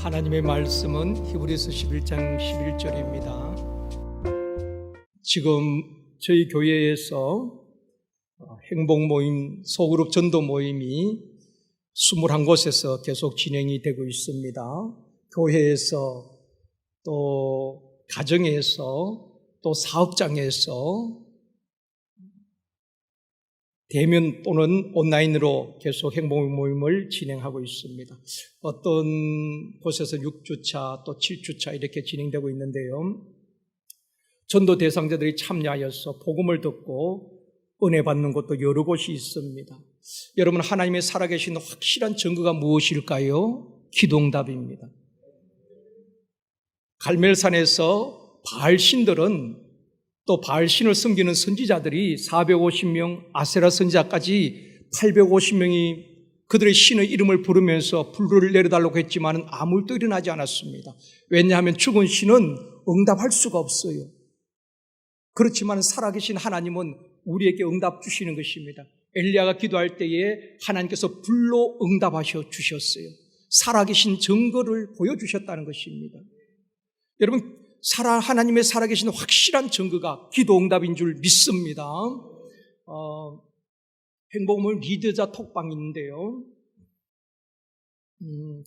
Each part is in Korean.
하나님의 말씀은 히브리서 11장 11절입니다. 지금 저희 교회에서 행복 모임, 소그룹 전도 모임이 21곳에서 계속 진행이 되고 있습니다. 교회에서 또 가정에서 또 사업장에서 대면 또는 온라인으로 계속 행복 모임을 진행하고 있습니다. 어떤 곳에서 6주차 또 7주차 이렇게 진행되고 있는데요. 전도 대상자들이 참여하여서 복음을 듣고 은혜 받는 곳도 여러 곳이 있습니다. 여러분, 하나님의 살아계신 확실한 증거가 무엇일까요? 기도응답입니다. 갈멜산에서 바알신들은 또 바알신을 섬기는 선지자들이 450명, 아세라 선지자까지 850명이 그들의 신의 이름을 부르면서 불을 내려달라고 했지만 아무 일도 일어나지 않았습니다. 왜냐하면 죽은 신은 응답할 수가 없어요. 그렇지만 살아계신 하나님은 우리에게 응답 주시는 것입니다. 엘리야가 기도할 때에 하나님께서 불로 응답하셔 주셨어요. 살아계신 증거를 보여주셨다는 것입니다. 여러분, 하나님의 살아계신 확실한 증거가 기도응답인 줄 믿습니다. 행복모임 리더자 톡방이 있는데요.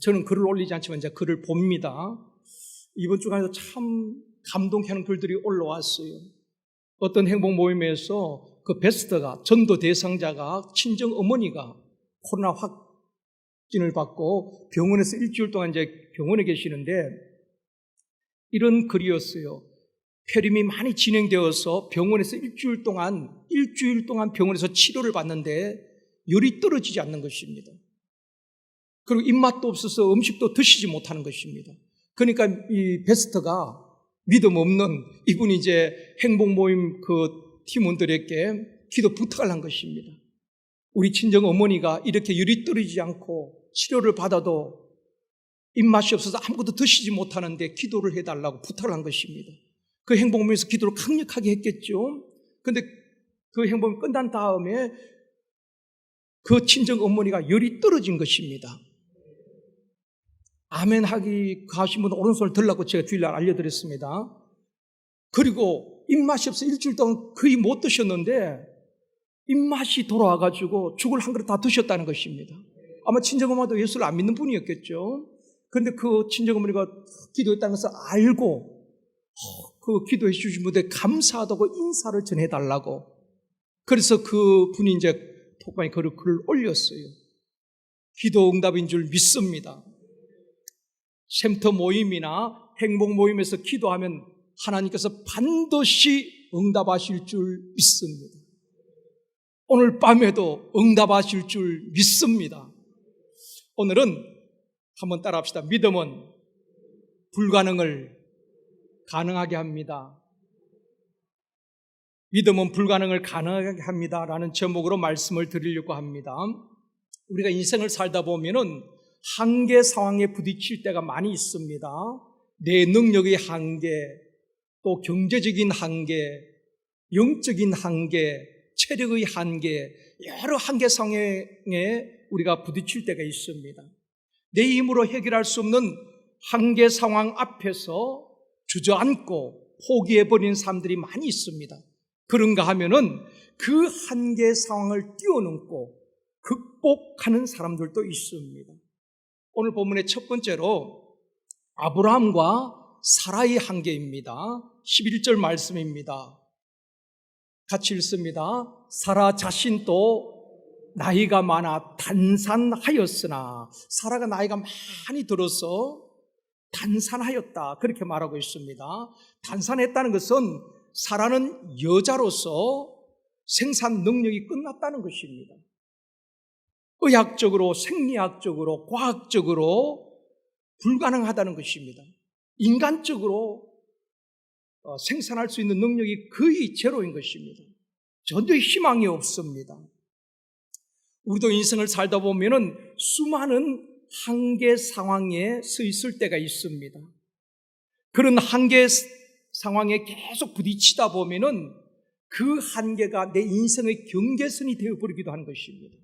저는 글을 올리지 않지만 이제 글을 봅니다. 이번 주간에도 참 감동하는 글들이 올라왔어요. 어떤 행복모임에서 그 베스트가, 전도 대상자가, 친정 어머니가 코로나 확진을 받고 병원에서 일주일 동안 이제 병원에 계시는데 이런 글이었어요. 폐렴이 많이 진행되어서 병원에서 일주일 동안 병원에서 치료를 받는데 열이 떨어지지 않는 것입니다. 그리고 입맛도 없어서 음식도 드시지 못하는 것입니다. 그러니까 이 베스트가 믿음 없는 이분이 이제 행복 모임 그 팀원들에게 기도 부탁을 한 것입니다. 우리 친정 어머니가 이렇게 열이 떨어지지 않고 치료를 받아도 입맛이 없어서 아무것도 드시지 못하는데 기도를 해달라고 부탁을 한 것입니다. 그 행복모임에서 기도를 강력하게 했겠죠. 그런데 그 행복모임 끝난 다음에 그 친정 어머니가 열이 떨어진 것입니다. 아멘 하신 분 오른손을 들라고 제가 주일날 알려드렸습니다. 그리고 입맛이 없어 일주일 동안 거의 못 드셨는데 입맛이 돌아와가지고 죽을 한 그릇 다 드셨다는 것입니다. 아마 친정 어머니도 예수를 안 믿는 분이었겠죠. 그런데 그 친정어머니가 기도했다는 것을 알고 그 기도해 주신 분들 감사하다고 인사를 전해달라고, 그래서 그 분이 이제 톡방에 글을 올렸어요. 기도 응답인 줄 믿습니다. 쉼터 모임이나 행복 모임에서 기도하면 하나님께서 반드시 응답하실 줄 믿습니다. 오늘 밤에도 응답하실 줄 믿습니다. 오늘은 한번 따라합시다. 믿음은 불가능을 가능하게 합니다. 믿음은 불가능을 가능하게 합니다 라는 제목으로 말씀을 드리려고 합니다. 우리가 인생을 살다 보면은 한계 상황에 부딪힐 때가 많이 있습니다. 내 능력의 한계, 또 경제적인 한계, 영적인 한계, 체력의 한계, 여러 한계 상황에 우리가 부딪힐 때가 있습니다. 내 힘으로 해결할 수 없는 한계 상황 앞에서 주저앉고 포기해버린 사람들이 많이 있습니다. 그런가 하면은 그 한계 상황을 뛰어넘고 극복하는 사람들도 있습니다. 오늘 본문의 첫 번째로 아브라함과 사라의 한계입니다. 11절 말씀입니다. 같이 읽습니다. 사라 자신도 나이가 많아 단산하였으나, 사라가 나이가 많이 들어서 단산하였다 그렇게 말하고 있습니다. 단산했다는 것은 사라는 여자로서 생산 능력이 끝났다는 것입니다. 의학적으로, 생리학적으로, 과학적으로 불가능하다는 것입니다. 인간적으로 생산할 수 있는 능력이 거의 제로인 것입니다. 전혀 희망이 없습니다. 우리도 인생을 살다 보면은 수많은 한계 상황에 서 있을 때가 있습니다. 그런 한계 상황에 계속 부딪히다 보면은 그 한계가 내 인생의 경계선이 되어버리기도 한 것입니다.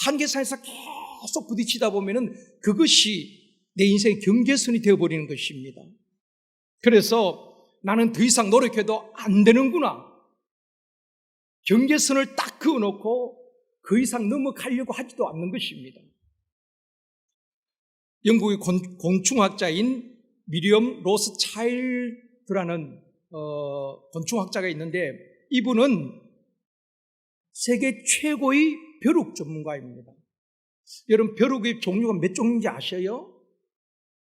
한계선에서 계속 부딪히다 보면은 그것이 내 인생의 경계선이 되어버리는 것입니다. 그래서 나는 더 이상 노력해도 안 되는구나. 경계선을 딱 그어놓고 그 이상 넘어가려고 하지도 않는 것입니다. 영국의 곤충학자인 미리엄 로스차일드라는 곤충학자가 있는데, 이분은 세계 최고의 벼룩 전문가입니다. 여러분, 벼룩의 종류가 몇 종류인지 아셔요?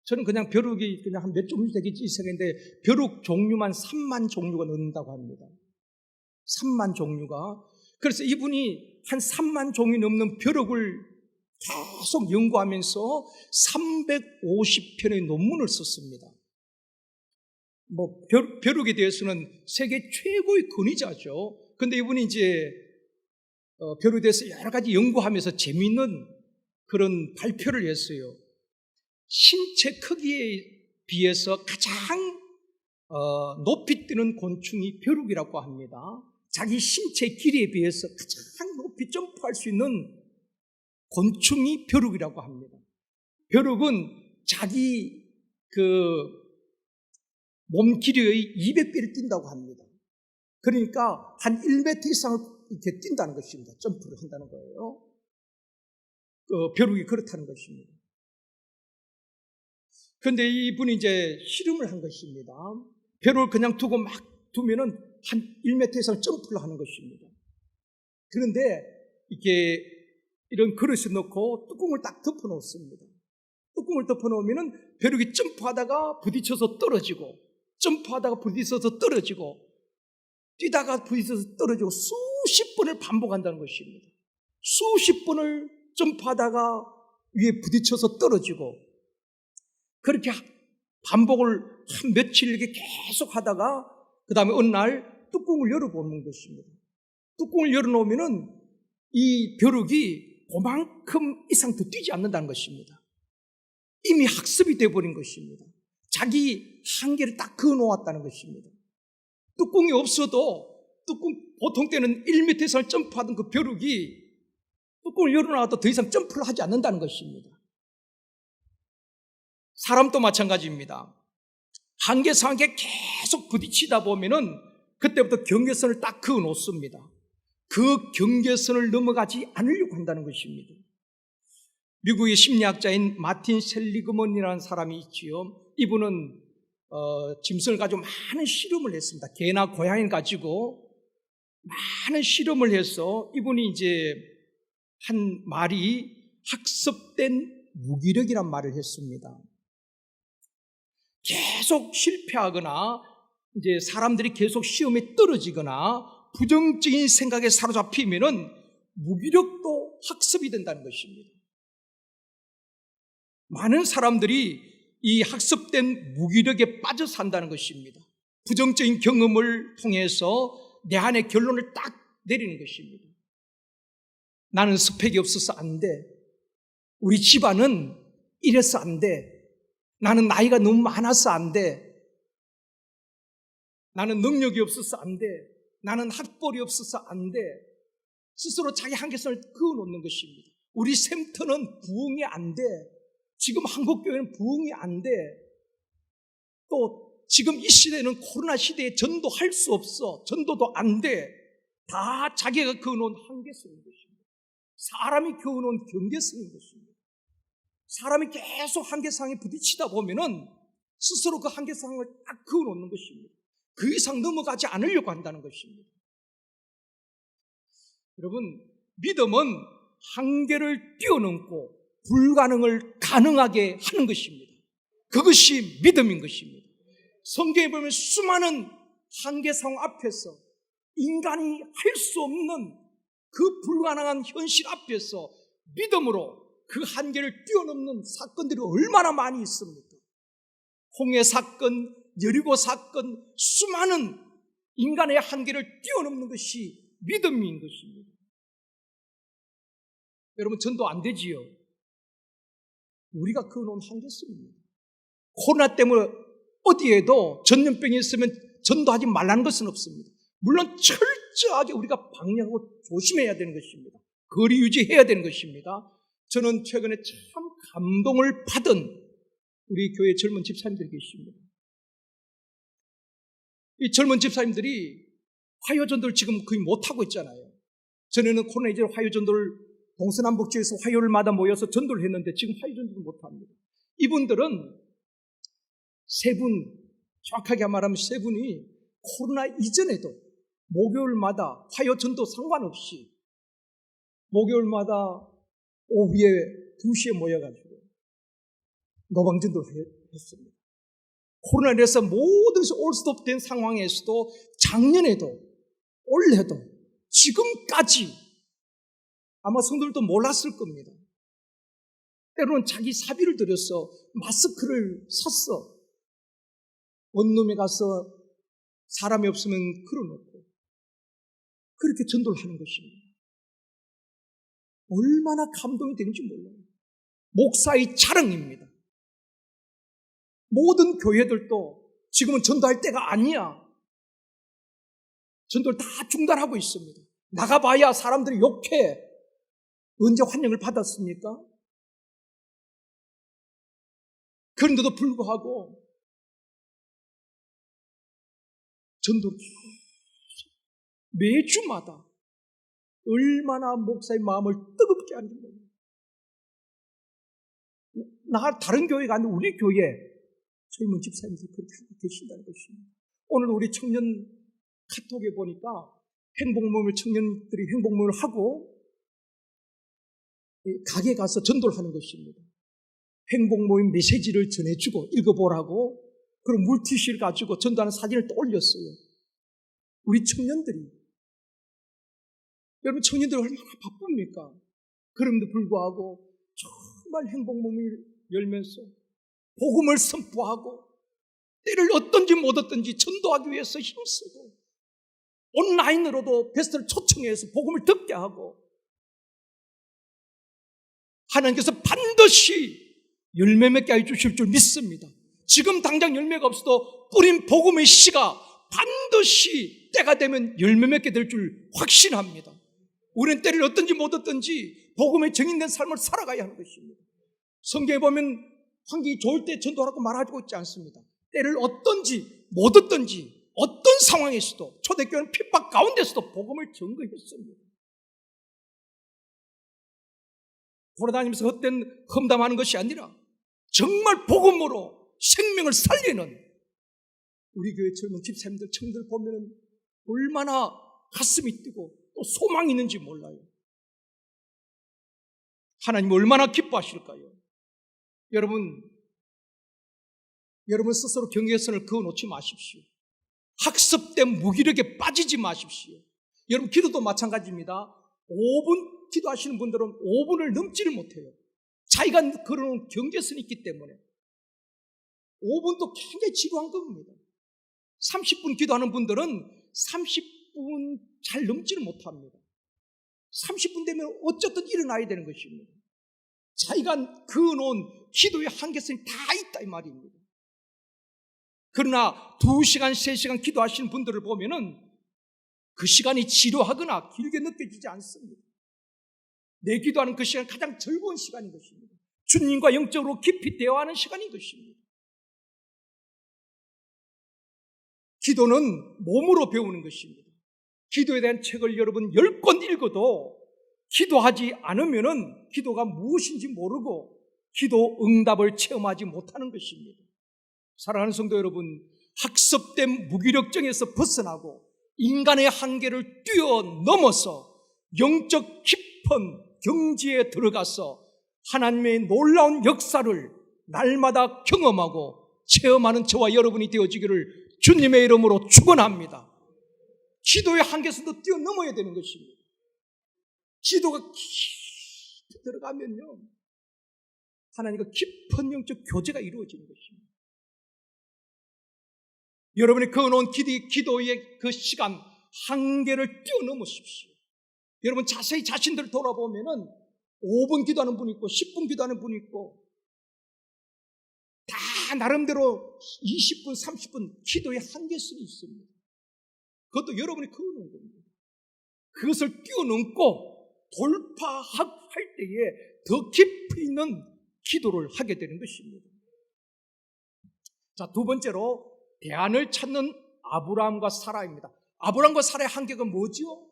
저는 그냥 벼룩이 그냥 한 몇 종류 되겠지 생각했는데, 벼룩 종류만 3만 종류가 넘는다고 합니다. 3만 종류가. 그래서 이분이 한 3만 종이 넘는 벼룩을 계속 연구하면서 350편의 논문을 썼습니다. 벼룩에 대해서는 세계 최고의 권위자죠. 근데 이분이 이제 벼룩에 대해서 여러 가지 연구하면서 재미있는 그런 발표를 했어요. 신체 크기에 비해서 가장 높이 뛰는 곤충이 벼룩이라고 합니다. 자기 신체 길이에 비해서 가장 높이 점프할 수 있는 곤충이 벼룩이라고 합니다. 벼룩은 자기 몸 길이의 200배를 뛴다고 합니다. 그러니까 한 1m 이상을 이렇게 뛴다는 것입니다. 점프를 한다는 거예요. 벼룩이 그렇다는 것입니다. 그런데 이분이 이제 실험을 한 것입니다. 벼룩을 그냥 두고 막 두면은 한 1m 이상 점프를 하는 것입니다. 그런데 이렇게 이런 그릇에 넣고 뚜껑을 딱 덮어 놓습니다. 뚜껑을 덮어 놓으면은 벼룩이 점프하다가 부딪혀서 떨어지고, 점프하다가 부딪혀서 떨어지고, 뛰다가 부딪혀서 떨어지고 수십 번을 반복한다는 것입니다. 수십 번을 점프하다가 위에 부딪혀서 떨어지고, 그렇게 반복을 한 며칠 이렇게 계속 하다가 그 다음에 어느 날 뚜껑을 열어보는 것입니다. 뚜껑을 열어놓으면은 이 벼룩이 그만큼 이상 더 뛰지 않는다는 것입니다. 이미 학습이 되어버린 것입니다. 자기 한계를 딱 그어놓았다는 것입니다. 뚜껑이 없어도 보통 때는 1m 이상 점프하던 그 벼룩이 뚜껑을 열어놔도 더 이상 점프를 하지 않는다는 것입니다. 사람도 마찬가지입니다. 한계 상황에 계속 부딪히다 보면은 그때부터 경계선을 딱 그어 놓습니다. 그 경계선을 넘어가지 않으려고 한다는 것입니다. 미국의 심리학자인 마틴 셀리그먼이라는 사람이 있지요. 이분은 짐승을 가지고 많은 실험을 했습니다. 개나 고양이를 가지고 많은 실험을 해서 이분이 이제 한 말이 학습된 무기력이란 말을 했습니다. 계속 실패하거나 이제 사람들이 계속 시험에 떨어지거나 부정적인 생각에 사로잡히면은 무기력도 학습이 된다는 것입니다. 많은 사람들이 이 학습된 무기력에 빠져 산다는 것입니다. 부정적인 경험을 통해서 내 안에 결론을 딱 내리는 것입니다. 나는 스펙이 없어서 안 돼. 우리 집안은 이래서 안 돼. 나는 나이가 너무 많아서 안 돼. 나는 능력이 없어서 안 돼. 나는 학벌이 없어서 안 돼. 스스로 자기 한계선을 그어놓는 것입니다. 우리 샘터는 부흥이 안 돼. 지금 한국교회는 부흥이 안 돼. 또 지금 이 시대는 코로나 시대에 전도할 수 없어. 전도도 안 돼. 다 자기가 그어놓은 한계선인 것입니다. 사람이 그어놓은 경계선인 것입니다. 사람이 계속 한계상에 부딪히다 보면은 스스로 그 한계상을 딱 그어놓는 것입니다. 그 이상 넘어가지 않으려고 한다는 것입니다. 여러분, 믿음은 한계를 뛰어넘고 불가능을 가능하게 하는 것입니다. 그것이 믿음인 것입니다. 성경에 보면 수많은 한계 상황 앞에서 인간이 할 수 없는 그 불가능한 현실 앞에서 믿음으로 그 한계를 뛰어넘는 사건들이 얼마나 많이 있습니까? 홍해 사건, 여리고 사건, 수많은 인간의 한계를 뛰어넘는 것이 믿음인 것입니다. 여러분, 전도 안 되지요? 우리가 그어놓은 한계선입니다. 코로나 때문에 어디에도 전염병이 있으면 전도하지 말라는 것은 없습니다. 물론 철저하게 우리가 방역하고 조심해야 되는 것입니다. 거리 유지해야 되는 것입니다. 저는 최근에 참 감동을 받은 우리 교회 젊은 집사님들이 계십니다. 이 젊은 집사님들이 화요전도를 지금 거의 못하고 있잖아요. 전에는 코로나 이전에 화요전도를 동서남북지에서 화요일마다 모여서 전도를 했는데 지금 화요전도를 못합니다. 이분들은 세 분, 정확하게 말하면 세 분이 코로나 이전에도 목요일마다 화요전도 상관없이 목요일마다 오후에 2시에 모여가지고 노방전도를 했습니다. 코로나로 인해서 모든 것이 올스톱된 상황에서도 작년에도 올해도 지금까지 아마 성도들도 몰랐을 겁니다. 때로는 자기 사비를 들여서 마스크를 샀어. 원룸에 가서 사람이 없으면 걸어놓고 그렇게 전도를 하는 것입니다. 얼마나 감동이 되는지 몰라요. 목사의 자랑입니다. 모든 교회들도 지금은 전도할 때가 아니야. 전도를 다 중단하고 있습니다. 나가봐야 사람들이 욕해. 언제 환영을 받았습니까? 그런데도 불구하고 전도를 계속 매주마다 얼마나 목사의 마음을 뜨겁게 하는지 몰라요. 다른 교회가 아니라 우리 교회 젊은 집사님들이 그렇게 하고 계신다는 것입니다. 오늘 우리 청년 카톡에 보니까 행복모임을 청년들이 행복모임을 하고 가게 가서 전도를 하는 것입니다. 행복모임 메시지를 전해주고 읽어보라고 그런 물티슈를 가지고 전도하는 사진을 또 올렸어요. 우리 청년들이 여러분 청년들이 얼마나 바쁩니까? 그럼에도 불구하고 정말 행복모임을 열면서 복음을 선포하고 때를 얻든지 못 얻든지 전도하기 위해서 힘쓰고 온라인으로도 베스트를 초청해서 복음을 듣게 하고 하나님께서 반드시 열매 맺게 해주실 줄 믿습니다. 지금 당장 열매가 없어도 뿌린 복음의 씨가 반드시 때가 되면 열매 맺게 될 줄 확신합니다. 우리는 때를 얻든지 못 얻든지 복음에 정인된 삶을 살아가야 하는 것입니다. 성경에 보면 환경이 좋을 때 전도하라고 말하고 있지 않습니다. 때를 얻든지 못 얻든지 어떤 상황에서도 초대교회는 핍박 가운데서도 복음을 증거했습니다. 돌아다니면서 헛된 험담하는 것이 아니라 정말 복음으로 생명을 살리는 우리 교회 젊은 집사님들, 청년들 보면 얼마나 가슴이 뛰고 또 소망이 있는지 몰라요. 하나님 얼마나 기뻐하실까요? 여러분 스스로 경계선을 그어놓지 마십시오. 학습된 무기력에 빠지지 마십시오. 여러분 기도도 마찬가지입니다. 5분 기도하시는 분들은 5분을 넘지를 못해요. 자기가 걸어놓은 경계선이 있기 때문에 5분도 굉장히 지루한 겁니다. 30분 기도하는 분들은 30분 잘 넘지를 못합니다. 30분 되면 어쨌든 일어나야 되는 것입니다. 자기가 그어놓은 기도의 한계선이 다 있다 이 말입니다. 그러나 2시간, 3시간 기도하시는 분들을 보면은 그 시간이 지루하거나 길게 느껴지지 않습니다. 내 기도하는 그 시간이 가장 즐거운 시간인 것입니다. 주님과 영적으로 깊이 대화하는 시간인 것입니다. 기도는 몸으로 배우는 것입니다. 기도에 대한 책을 여러분 10권 읽어도 기도하지 않으면은 기도가 무엇인지 모르고 기도 응답을 체험하지 못하는 것입니다. 사랑하는 성도 여러분, 학습된 무기력증에서 벗어나고 인간의 한계를 뛰어넘어서 영적 깊은 경지에 들어가서 하나님의 놀라운 역사를 날마다 경험하고 체험하는 저와 여러분이 되어지기를 주님의 이름으로 축원합니다. 기도의 한계선도 뛰어넘어야 되는 것입니다. 기도가 깊이 들어가면요, 하나님과 깊은 영적 교제가 이루어지는 것입니다. 여러분이 그어놓은 기도의 그 시간 한계를 뛰어넘으십시오. 여러분 자세히 자신들을 돌아보면은 5분 기도하는 분이 있고 10분 기도하는 분이 있고 다 나름대로 20분, 30분 기도의 한계선이 있습니다. 그것도 여러분이 그어놓은 겁니다. 그것을 뛰어넘고 돌파할 때에 더 깊이 있는 기도를 하게 되는 것입니다. 자, 두 번째로 대안을 찾는 아브라함과 사라입니다. 아브라함과 사라의 한계가 뭐죠?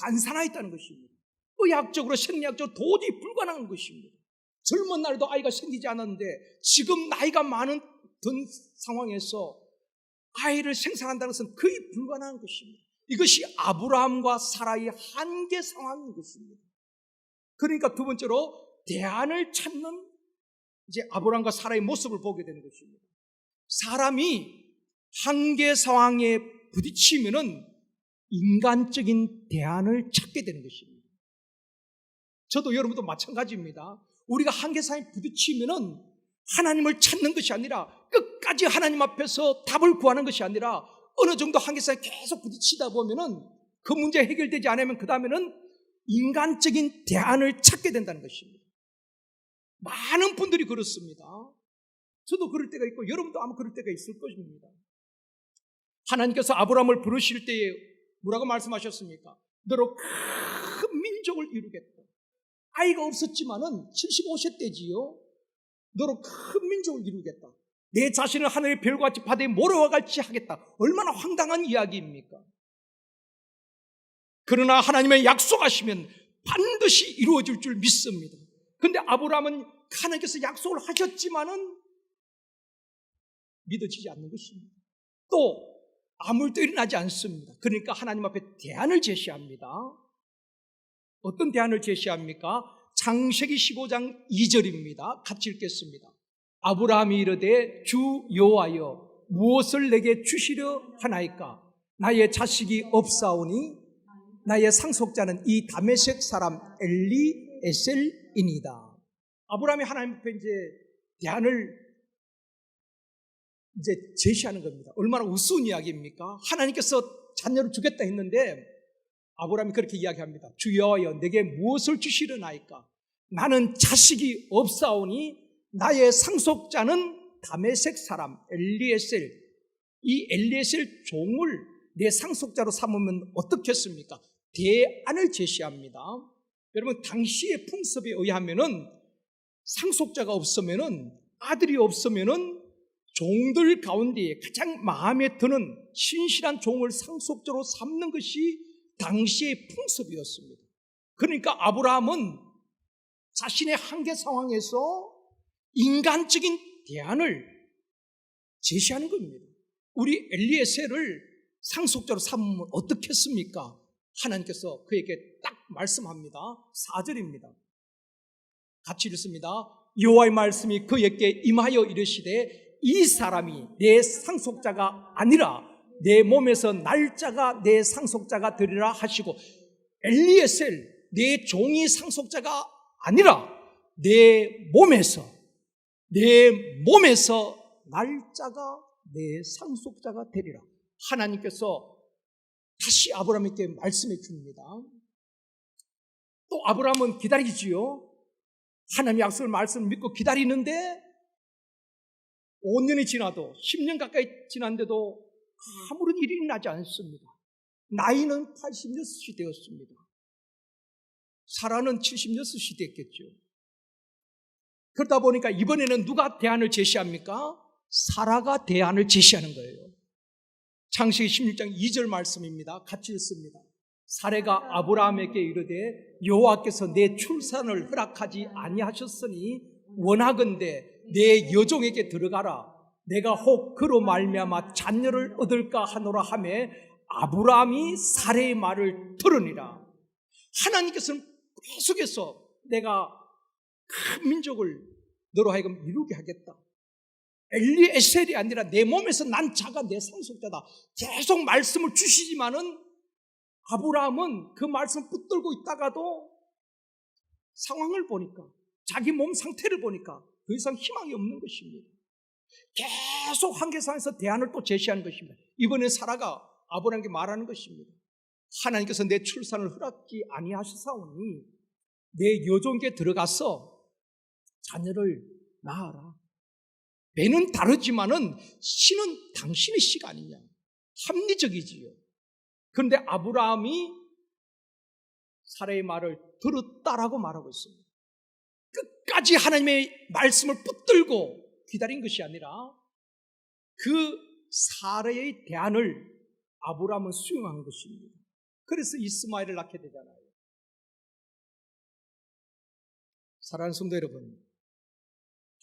단산하였다는 것입니다. 의학적으로 생리학적으로 도저히 불가능한 것입니다. 젊은 날도 아이가 생기지 않았는데 지금 나이가 많은 든 상황에서 아이를 생산한다는 것은 거의 불가능한 것입니다. 이것이 아브라함과 사라의 한계 상황인 것입니다. 그러니까 두 번째로 대안을 찾는 이제 아브라함과 사라의 모습을 보게 되는 것입니다. 사람이 한계 상황에 부딪히면은 인간적인 대안을 찾게 되는 것입니다. 저도 여러분도 마찬가지입니다. 우리가 한계 상황에 부딪히면은 하나님을 찾는 것이 아니라 끝까지 하나님 앞에서 답을 구하는 것이 아니라 어느 정도 한계 상황에 계속 부딪히다 보면은 그 문제 해결되지 않으면 그 다음에는 인간적인 대안을 찾게 된다는 것입니다. 많은 분들이 그렇습니다. 저도 그럴 때가 있고 여러분도 아마 그럴 때가 있을 것입니다. 하나님께서 아브라함을 부르실 때에 뭐라고 말씀하셨습니까? 너로 큰 민족을 이루겠다. 아이가 없었지만은 75세 때지요. 너로 큰 민족을 이루겠다. 내 자신을 하늘의 별같이 바다에 모래와 같이 하겠다. 얼마나 황당한 이야기입니까? 그러나 하나님의 약속하시면 반드시 이루어질 줄 믿습니다. 그런데 아브라함은 하나님께서 약속을 하셨지만은 믿어지지 않는 것입니다. 또 아무 일도 일어나지 않습니다. 그러니까 하나님 앞에 대안을 제시합니다. 어떤 대안을 제시합니까? 창세기 15장 2절입니다. 같이 읽겠습니다. 아브라함이 이르되 주 여호와여 무엇을 내게 주시려 하나이까? 나의 자식이 없사오니 나의 상속자는 이 다메섹 사람 엘리에셀이니이다. 아브라함이 하나님 앞에 이제 대안을 이제 제시하는 겁니다. 얼마나 우스운 이야기입니까? 하나님께서 자녀를 주겠다 했는데 아브라함이 그렇게 이야기합니다. 주 여호와여 내게 무엇을 주시려나이까? 나는 자식이 없사오니 나의 상속자는 다메섹 사람 엘리에셀. 이 엘리에셀 종을 내 상속자로 삼으면 어떻겠습니까? 대안을 제시합니다. 여러분 당시의 풍습에 의하면은 상속자가 없으면은 아들이 없으면은 종들 가운데 가장 마음에 드는 신실한 종을 상속자로 삼는 것이 당시의 풍습이었습니다. 그러니까 아브라함은 자신의 한계 상황에서 인간적인 대안을 제시하는 겁니다. 우리 엘리에셀을 상속자로 삼으면 어떻겠습니까? 하나님께서 그에게 딱 말씀합니다. 4절입니다. 같이 읽습니다. 여호와의 말씀이 그에게 임하여 이르시되 이 사람이 내 상속자가 아니라 내 몸에서 날짜가 내 상속자가 되리라 하시고, 엘리에셀 내 종이 상속자가 아니라 내 몸에서 날짜가 내 상속자가 되리라. 하나님께서 다시 아브라함에게 말씀해 줍니다. 또 아브라함은 기다리지요. 하나님의 약속을 말씀을 믿고 기다리는데 5년이 지나도 10년 가까이 지났는데도 아무런 일이 일어나지 않습니다. 나이는 86이 되었습니다. 사라는 76이 됐겠죠. 그러다 보니까 이번에는 누가 대안을 제시합니까? 사라가 대안을 제시하는 거예요. 창세기 16장 2절 말씀입니다. 같이 읽습니다. 사라가 아브라함에게 이르되 여호와께서 내 출산을 허락하지 아니하셨으니 원하건대 내 여종에게 들어가라. 내가 혹 그로 말미암아 자녀를 얻을까 하노라 하매 아브라함이 사라의 말을 들으니라. 하나님께서는 계속해서 내가 큰 민족을 너로 하여금 이루게 하겠다. 엘리에셀이 아니라 내 몸에서 난 자가 내 상속자다. 계속 말씀을 주시지만은 아브라함은 그 말씀 붙들고 있다가도 상황을 보니까, 자기 몸 상태를 보니까 더 이상 희망이 없는 것입니다. 계속 한계상에서 대안을 또 제시하는 것입니다. 이번에 사라가 아브라함에게 말하는 것입니다. 하나님께서 내 출산을 허락지 아니하시사오니 내 여종에게 들어가서 자녀를 낳아라. 배는 다르지만은 씨는 당신의 씨가 아니냐. 합리적이지요. 그런데 아브라함이 사라의 말을 들었다라고 말하고 있습니다. 끝까지 하나님의 말씀을 붙들고 기다린 것이 아니라 그 사례의 대안을 아브라함은 수용한 것입니다. 그래서 이스마엘을 낳게 되잖아요. 사랑하는 성도 여러분,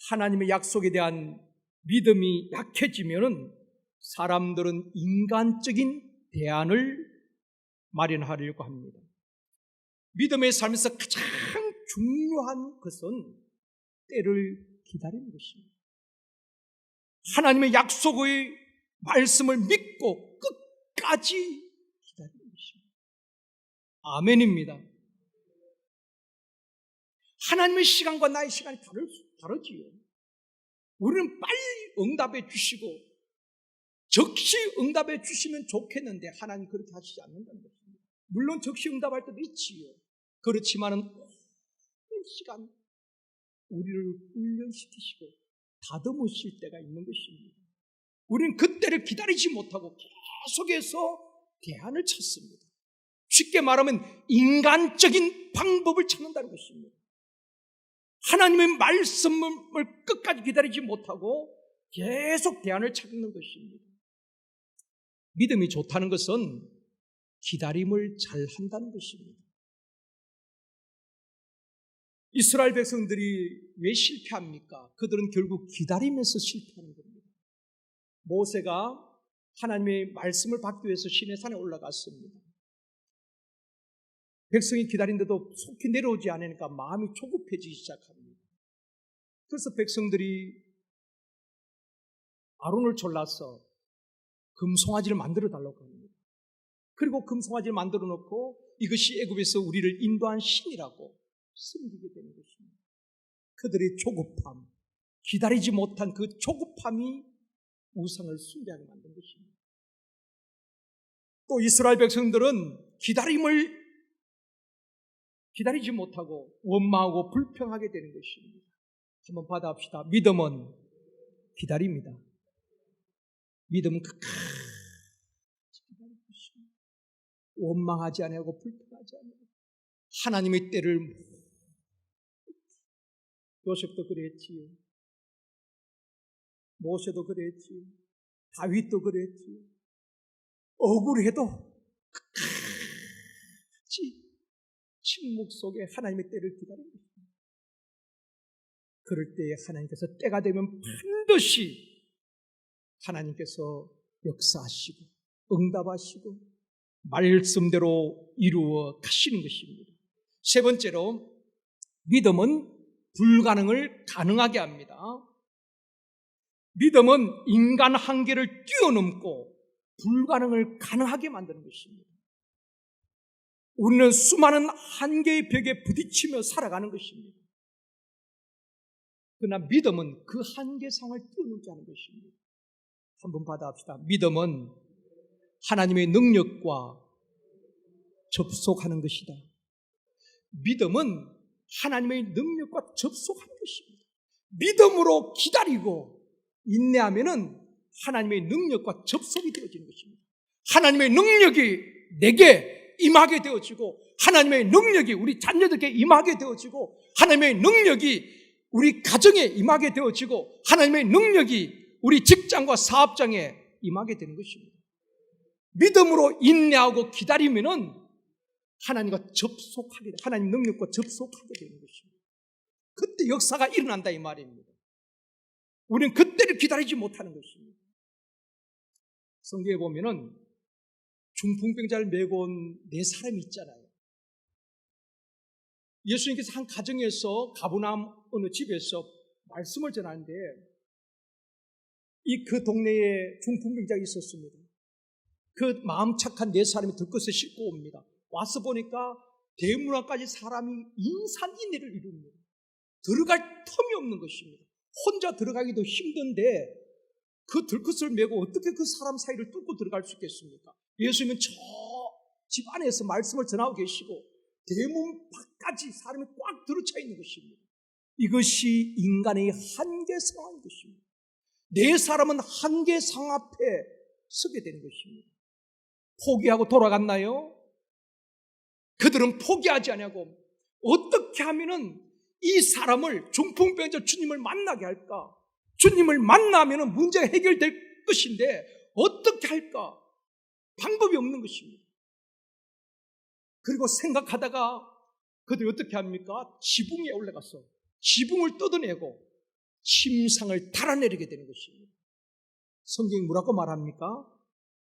하나님의 약속에 대한 믿음이 약해지면은 사람들은 인간적인 대안을 마련하려고 합니다. 믿음의 삶에서 가장 중요한 것은 때를 기다리는 것입니다. 하나님의 약속의 말씀을 믿고 끝까지 기다리는 것입니다. 아멘입니다. 하나님의 시간과 나의 시간이 다르지요. 우리는 빨리 응답해 주시고 적시 응답해 주시면 좋겠는데 하나님 그렇게 하시지 않는다는 것입니다. 물론 적시 응답할 때도 있지요. 그렇지만은 오랜 시간 우리를 훈련시키시고 다듬으실 때가 있는 것입니다. 우리는 그때를 기다리지 못하고 계속해서 대안을 찾습니다. 쉽게 말하면 인간적인 방법을 찾는다는 것입니다. 하나님의 말씀을 끝까지 기다리지 못하고 계속 대안을 찾는 것입니다. 믿음이 좋다는 것은 기다림을 잘 한다는 것입니다. 이스라엘 백성들이 왜 실패합니까? 그들은 결국 기다리면서 실패하는 겁니다. 모세가 하나님의 말씀을 받기 위해서 시내산에 올라갔습니다. 백성이 기다린데도 속히 내려오지 않으니까 마음이 조급해지기 시작합니다. 그래서 백성들이 아론을 졸라서 금송아지를 만들어 달라고 합니다. 그리고 금송아지를 만들어 놓고 이것이 애굽에서 우리를 인도한 신이라고 섬기게 되는 것입니다. 그들의 조급함, 기다리지 못한 그 조급함이 우상을 숭배하게 만든 것입니다. 또 이스라엘 백성들은 기다리지 못하고 원망하고 불평하게 되는 것입니다. 한번 받아봅시다. 믿음은 기다립니다. 믿음은 끝까지 기다리는 것입니다. 원망하지 아니하고 불평하지 아니하고 하나님의 때를 요셉도 그랬지요. 모세도 그랬지요. 다윗도 그랬지요. 억울해도 끝까지 침묵 속에 하나님의 때를 기다리는 것입니다. 그럴 때에 하나님께서 때가 되면 반드시 하나님께서 역사하시고 응답하시고 말씀대로 이루어 가시는 것입니다. 세 번째로 믿음은 불가능을 가능하게 합니다. 믿음은 인간 한계를 뛰어넘고 불가능을 가능하게 만드는 것입니다. 우리는 수많은 한계의 벽에 부딪히며 살아가는 것입니다. 그러나 믿음은 그 한계상을 뛰어넘게 하는 것입니다. 한번 받아봅시다. 믿음은 하나님의 능력과 접속하는 것이다. 믿음은 하나님의 능력과 접속하는 것입니다. 믿음으로 기다리고 인내하면은 하나님의 능력과 접속이 되어지는 것입니다. 하나님의 능력이 내게 임하게 되어지고 하나님의 능력이 우리 자녀들에게 임하게 되어지고 하나님의 능력이 우리 가정에 임하게 되어지고 하나님의 능력이 우리 직장과 사업장에 임하게 되는 것입니다. 믿음으로 인내하고 기다리면은 하나님과 접속하게 돼, 하나님 능력과 접속하게 되는 것입니다. 그때 역사가 일어난다 이 말입니다. 우리는 그때를 기다리지 못하는 것입니다. 성경에 보면은 중풍병자를 메고 온 4사람이 있잖아요. 예수님께서 한 가정에서 가버나움 어느 집에서 말씀을 전하는데 그 동네에 중풍병자가 있었습니다. 그 마음 착한 4사람이 들것을 싣고 옵니다. 와서 보니까 대문화까지 사람이 인산인해를 이룹니다. 들어갈 틈이 없는 것입니다. 혼자 들어가기도 힘든데 그 들것을 메고 어떻게 그 사람 사이를 뚫고 들어갈 수 있겠습니까? 예수님은 저 집 안에서 말씀을 전하고 계시고 대문 밖까지 사람이 꽉 들어차 있는 것입니다. 이것이 인간의 한계상인 것입니다. 4사람은 한계상 앞에 서게 되는 것입니다. 포기하고 돌아갔나요? 그들은 포기하지 않냐고 어떻게 하면은 이 사람을 중풍병자 주님을 만나게 할까? 주님을 만나면은 문제가 해결될 것인데 어떻게 할까? 방법이 없는 것입니다. 그리고 생각하다가 그들이 어떻게 합니까? 지붕에 올라가서 지붕을 뜯어내고 침상을 달아내리게 되는 것입니다. 성경이 뭐라고 말합니까?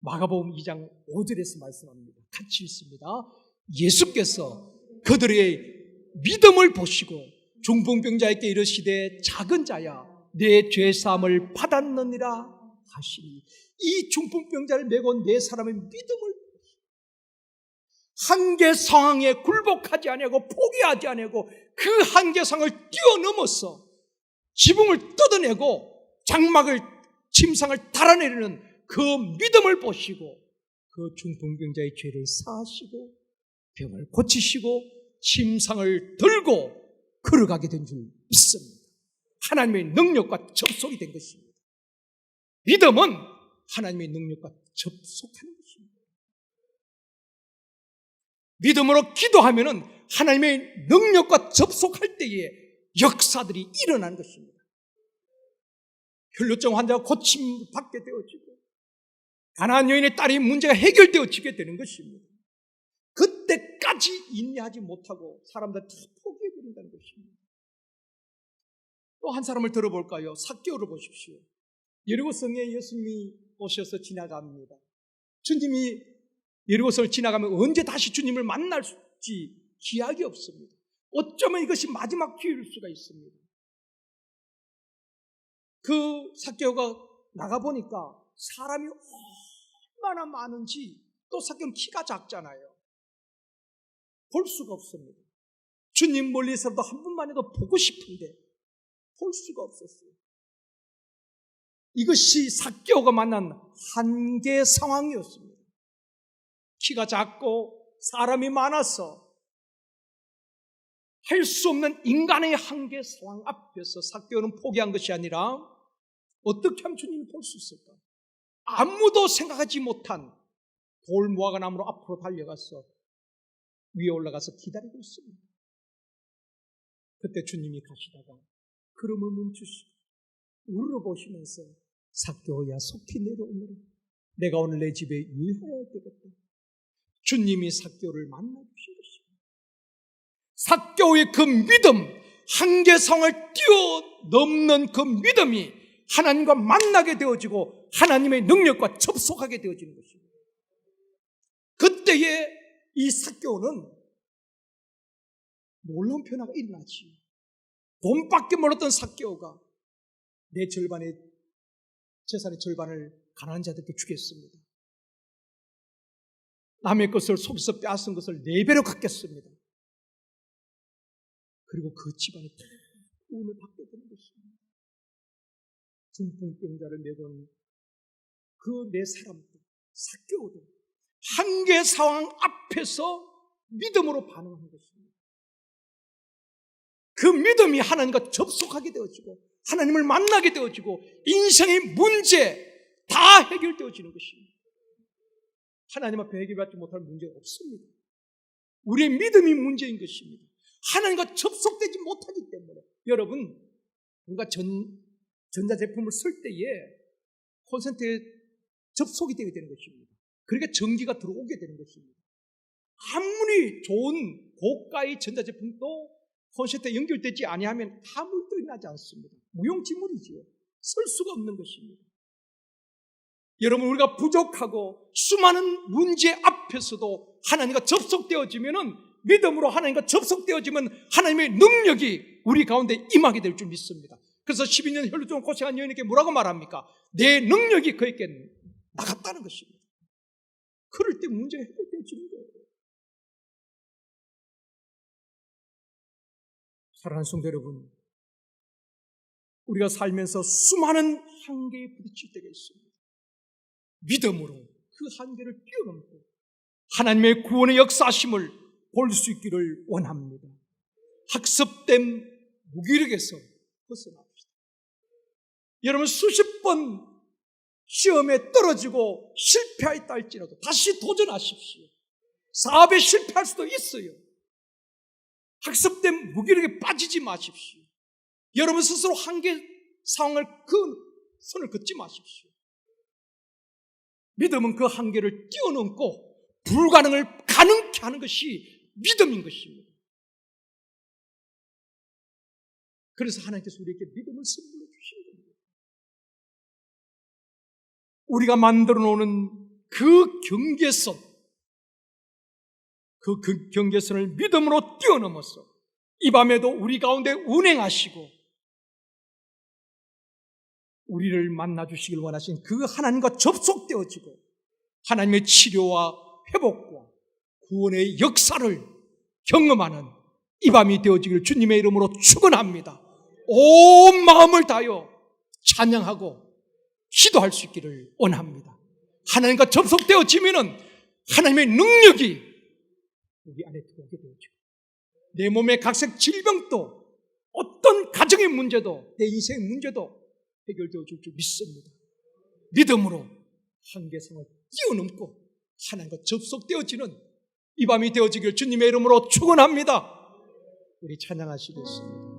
마가복음 2장 5절에서 말씀합니다. 같이 읽습니다. 예수께서 그들의 믿음을 보시고 중풍병자에게 이르시되 작은 자야 내 죄사함을 받았느니라 하시니, 이 중풍병자를 메고 네 사람의 믿음을 한계 상황에 굴복하지 아니하고 포기하지 아니하고 그 한계 상황을 뛰어넘어서 지붕을 뜯어내고 장막을 침상을 달아내리는 그 믿음을 보시고 그 중풍병자의 죄를 사하시고 병을 고치시고 침상을 들고 걸어가게 된 줄 믿습니다. 하나님의 능력과 접속이 된 것입니다. 믿음은 하나님의 능력과 접속하는 것입니다. 믿음으로 기도하면은 하나님의 능력과 접속할 때에 역사들이 일어나는 것입니다. 혈루증 환자가 고침받게 되어지고 가나안 여인의 딸의 문제가 해결되어지게 되는 것입니다. 그때까지 인내하지 못하고 사람들 다 포기해버린다는 것입니다. 또 한 사람을 들어볼까요? 삭개오를 보십시오. 여리고성에 예수님이 오셔서 지나갑니다. 주님이 여리고성을 지나가면 언제 다시 주님을 만날지 기약이 없습니다. 어쩌면 이것이 마지막 기회일 수가 있습니다. 그 삭개오가 나가보니까 사람이 얼마나 많은지, 또 삭개오는 키가 작잖아요. 볼 수가 없습니다. 주님 멀리서도 한 번만이라도 보고 싶은데 볼 수가 없었어요. 이것이 삭개오가 만난 한계 상황이었습니다. 키가 작고 사람이 많아서 할 수 없는 인간의 한계 상황 앞에서 삭개오는 포기한 것이 아니라 어떻게 하면 주님을 볼 수 있을까? 아무도 생각하지 못한 돌무화과 나무로 앞으로 달려가서 위에 올라가서 기다리고 있습니다. 그때 주님이 가시다가 걸음을 멈추시고 울어보시면서 삭개오야 속히 내려오너라. 내가 오늘 내 집에 유의해야 되겠다. 주님이 삭개오를 만나주신 것입니다. 삭개오의 그 믿음, 한계 상을 뛰어넘는 그 믿음이 하나님과 만나게 되어지고 하나님의 능력과 접속하게 되어지는 것입니다. 그때에 이 삭개오는 놀라운 변화가 일어나지. 돈밖에 몰랐던 삭개오가 내 절반의 재산의 절반을 가난한 자들께 주겠습니다. 남의 것을 속에서 빼앗은 것을 4배로 갚겠습니다. 그리고 그 집안이 다 구원을 받게 되는 것입니다. 중풍병자를 메곤 그 4사람도, 삭개오도 한계 상황 앞에서 믿음으로 반응하는 것입니다. 그 믿음이 하나님과 접속하게 되어지고 하나님을 만나게 되어지고 인생의 문제 다 해결되어지는 것입니다. 하나님 앞에 해결받지 못할 문제가 없습니다. 우리의 믿음이 문제인 것입니다. 하나님과 접속되지 못하기 때문에 여러분, 뭔가 전자제품을 쓸 때에 콘센트에 접속이 되게 되는 것입니다. 그러니까 전기가 들어오게 되는 것입니다. 아무리 좋은 고가의 전자제품도 콘센트에 연결되지 아니하면 아무 일도 일어나지 않습니다. 무용지물이지요. 쓸 수가 없는 것입니다. 여러분, 우리가 부족하고 수많은 문제 앞에서도 하나님과 접속되어지면은, 믿음으로 하나님과 접속되어지면 하나님의 능력이 우리 가운데 임하게 될 줄 믿습니다. 그래서 12년 혈루증 고생한 여인에게 뭐라고 말합니까? 내 능력이 그에게 나갔다는 것입니다. 그럴 때 문제가 해결되어지는 거예요. 사랑하는 성도 여러분, 우리가 살면서 수많은 한계에 부딪힐 때가 있습니다. 믿음으로 그 한계를 뛰어넘고 하나님의 구원의 역사하심을 볼 수 있기를 원합니다. 학습된 무기력에서 벗어납시다. 여러분, 수십 번 시험에 떨어지고 실패했다 할지라도 다시 도전하십시오. 사업에 실패할 수도 있어요. 학습된 무기력에 빠지지 마십시오. 여러분 스스로 한계 상황을 선을 긋지 마십시오. 믿음은 그 한계를 뛰어넘고 불가능을 가능케 하는 것이 믿음인 것입니다. 그래서 하나님께서 우리에게 믿음을 선물로 주신 겁니다. 우리가 만들어 놓은 그 경계선, 그 경계선을 믿음으로 뛰어넘어서 이 밤에도 우리 가운데 운행하시고 우리를 만나주시길 원하신 그 하나님과 접속되어지고 하나님의 치료와 회복과 구원의 역사를 경험하는 이 밤이 되어지기를 주님의 이름으로 축원합니다. 온 마음을 다하여 찬양하고 기도할 수 있기를 원합니다. 하나님과 접속되어지면은 하나님의 능력이 우리 안에 들어오게 되어지고 내 몸의 각색 질병도 어떤 가정의 문제도 내 인생의 문제도 해결되어 줄 줄 믿습니다. 믿음으로 한계성을 뛰어넘고 하나님과 접속되어지는 이 밤이 되어지기를 주님의 이름으로 축원합니다. 우리 찬양하시겠습니다.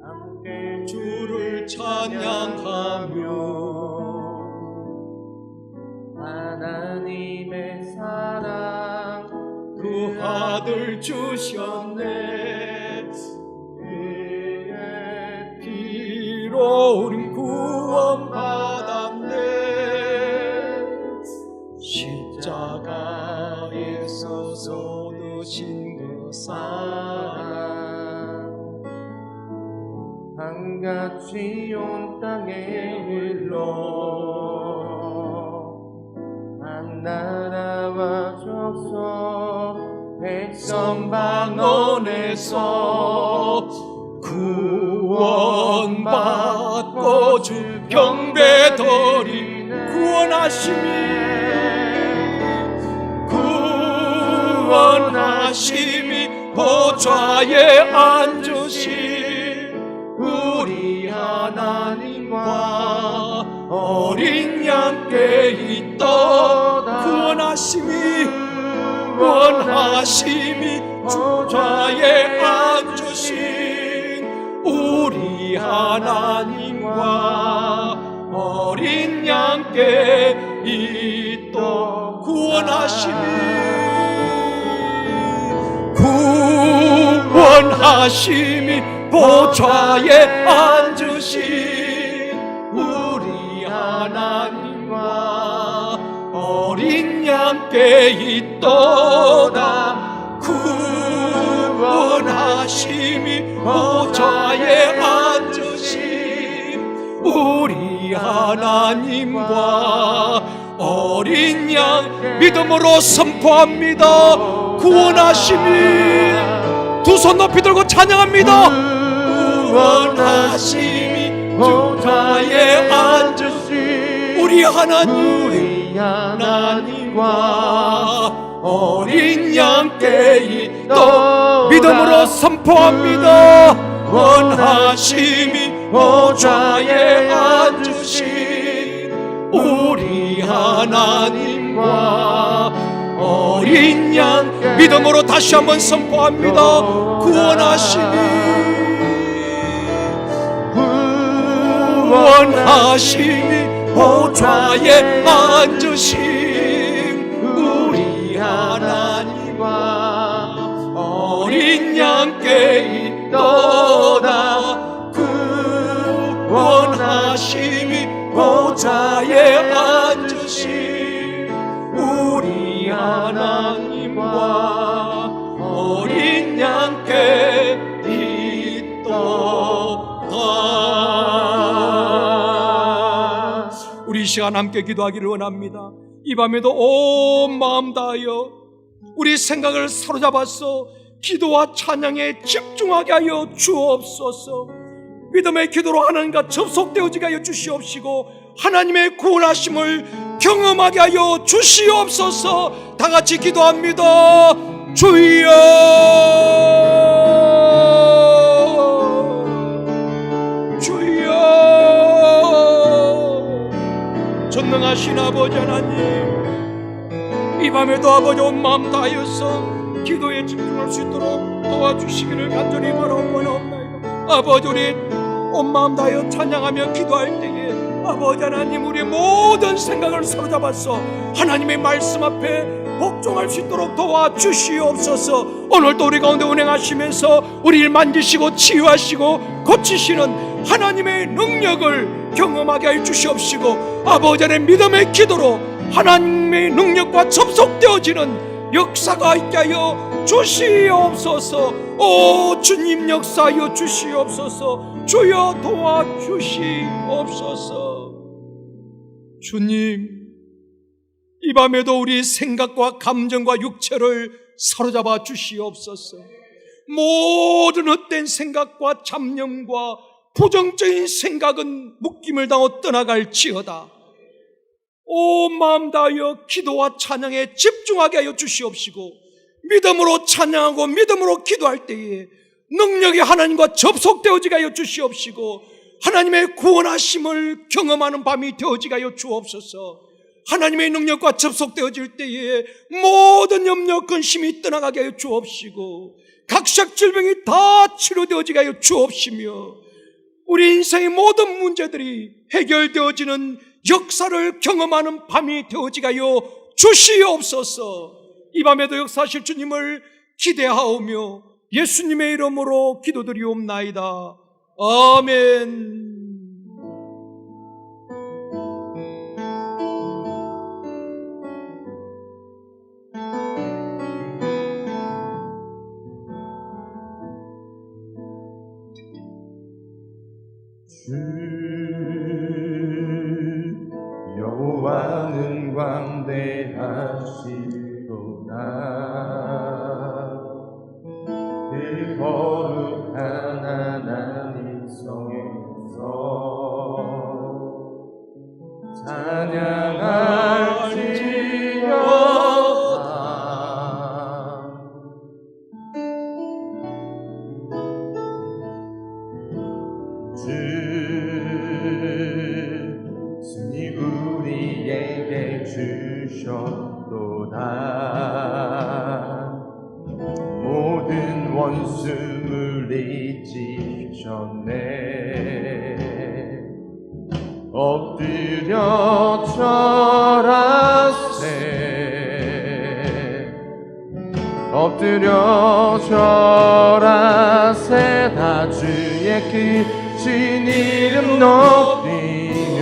함께 주를 찬양하며 하나님의 사랑 그 아들 주셨네. 그의 피로 우린 구원받았네. 십자가에서 쏟으신 그 사랑 한같이 온 땅에 흘러 한 나라와 족속 백성 방언에서 구원받고 주 경배드리 구원하심이 보좌에 앉으신 우리 하나님과 어린 양께 있도다. 구원하심이 보좌에 앉으신 우리 하나님과 어린 양께 있도 구원하심이 보좌에 앉으신 우리 하나님과 어린 양께 있도다. 구원하심이 보좌에 앉으신 우리 하나님과 어린 양 믿음으로 선포합니다. 구원하심이 두 손 높이 들고 찬양합니다. 구원하심이 보좌에 앉으신 우리 하나님과 어린 양께 있도 믿음으로 선포합니다. 구원하심이 보좌에 앉으신 우리 하나님과 어린 양 믿음으로 다시 한번 선포합니다. 구원하심이 보좌에 앉으신 우리 하나님과 어린 양께 있도다. 구원하심이 보좌에 앉으신 우리 하나님과 어린 양께 있도다. 우리 이 시간 함께 기도하기를 원합니다. 이 밤에도 온 마음 다하여 우리 생각을 사로잡아서 기도와 찬양에 집중하게 하여 주옵소서. 믿음의 기도로 하나님과 접속되어지게 하여 주시옵시고 하나님의 구원하심을 경험하게 하여 주시옵소서. 다 같이 기도합니다. 주여 주신 아버지 하나님, 이 밤에도 아버지 온 마음 다하여서 기도에 집중할 수 있도록 도와주시기를 간절히 바라옵나이다. 아버지, 우리 온 마음 다하여 찬양하며 기도할 때에 아버지 하나님, 우리의 모든 생각을 사로잡아서 하나님의 말씀 앞에 복종할 수 있도록 도와주시옵소서. 오늘도 우리 가운데 운행하시면서 우리를 만지시고 치유하시고 고치시는 하나님의 능력을 경험하게 하여 주시옵시고, 아버지 하나님 믿음의 기도로 하나님의 능력과 접속되어지는 역사가 있게 하여 주시옵소서. 오 주님, 역사하여 주시옵소서. 주여 도와주시옵소서. 주님, 이 밤에도 우리 생각과 감정과 육체를 사로잡아 주시옵소서. 모든 헛된 생각과 잡념과 부정적인 생각은 묶임을 당하고 떠나갈지어다. 온 마음 다하여 기도와 찬양에 집중하게 하여 주시옵시고, 믿음으로 찬양하고 믿음으로 기도할 때에 능력이 하나님과 접속되어지게 하여 주시옵시고, 하나님의 구원하심을 경험하는 밤이 되어지게 하여 주옵소서. 하나님의 능력과 접속되어질 때에 모든 염려 근심이 떠나가게 하여 주옵시고, 각색 질병이 다 치료되어지게 하여 주옵시며, 우리 인생의 모든 문제들이 해결되어지는 역사를 경험하는 밤이 되어지게 하여 주시옵소서. 이 밤에도 역사하실 주님을 기대하오며 예수님의 이름으로 기도드리옵나이다. 아멘. 여호와는 광대하시도다. 그 거룩한 하나님 성에서 찬양할지어다. 주님 우리에게 주셨도다. 모든 원수 물리치셨네. 엎드려 절하세. 엎드려 절하세. 다 주의 크신 이름 높이며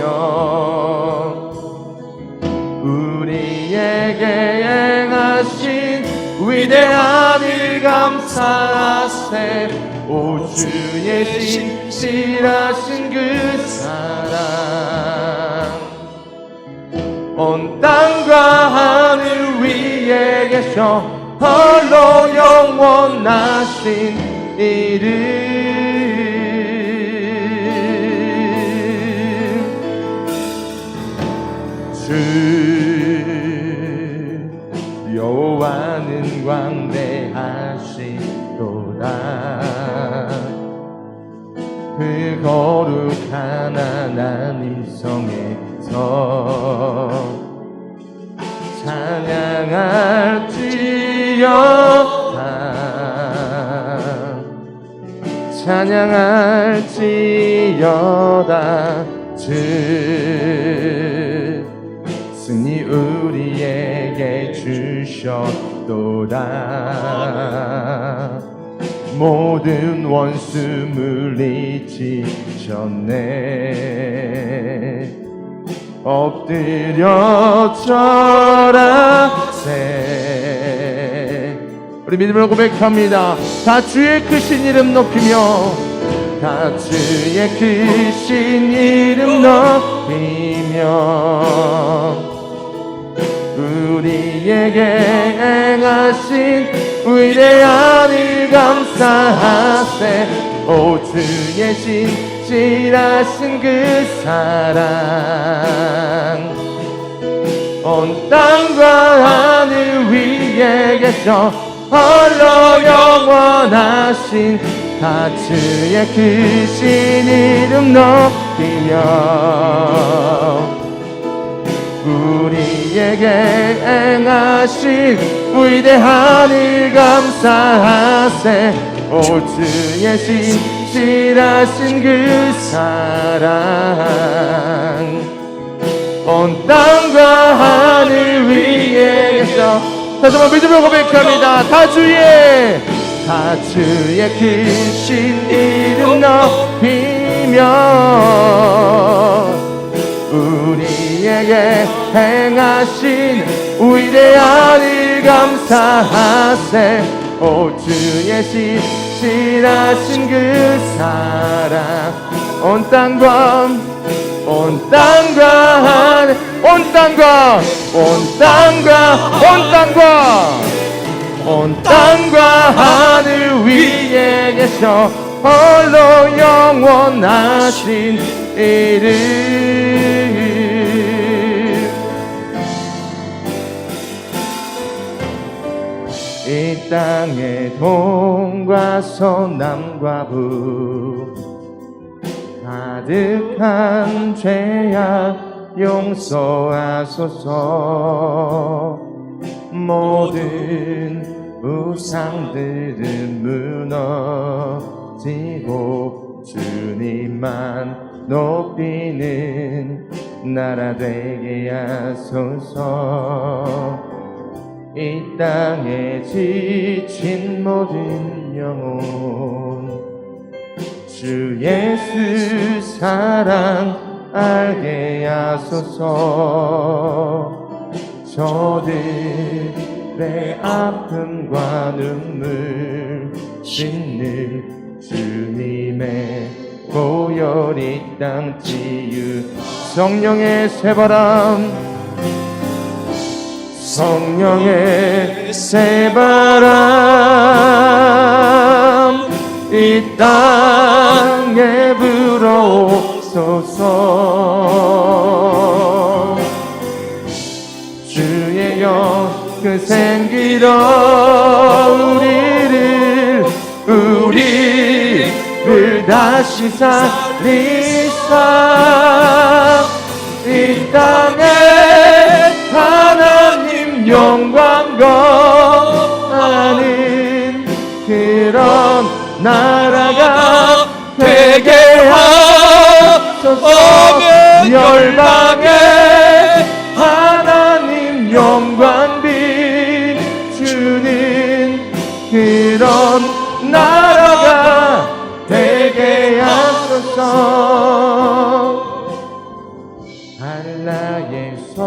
우리에게 행하신 위대한 일 감사하세. 오 주의 신실하신 그 사랑 온 땅과 하늘 위에 계셔 홀로 영원하신 이름. 주 여호와는 광대하시도다. 그 거룩한 하나님 성에서 찬양할지어다. 찬양할지어다. 주 승리 우리에게 주셨도다. 모든 원수 물리치셨네. 엎드려 절하세. 우리 믿음을 고백합니다. 다 주의 크신 이름 높이며 다 주의 크신 이름 높이며 우리에게 행하신 위대한 일 감사하세. 오 주의 신실하신 그 사랑 온 땅과 하늘 위에 계셔 홀로 영원하신 다 주의 크신 이름 높이며 우리에게 행하신 위대한 일 감사하세. 오 주의 신실하신 그 사랑 온 땅과 하늘 위에 계셔. 다시 한번 믿음으로 고백합니다. 다 주의 크신 이름 높이며 우리에게 행하신 위대한 일 감사하세. 오 주의 신실하신 그 사랑 온 땅과 하늘 온 땅과 하늘 위에 계셔 홀로 영원하신 이름. 이 땅의 동과 서남과 북 가득한 죄악 용서하소서. 모든 우상들은 무너지고 주님만 높이는 나라 되게 하소서. 이 땅에 지친 모든 영혼 주 예수 사랑 알게 하소서. 저들의 아픔과 눈물 씻는 주님의 보혈 이 땅 치유. 성령의 새바람 이 땅에 불어오소서. 주의 영 그 생기로 우리를 다시 살리사. 이 땅에 하나님 영광 거하는 그런 나라가 되게 하소서. 열방에 하나님 영광 비추는 그런 나라가 되게 하소서. 한라에서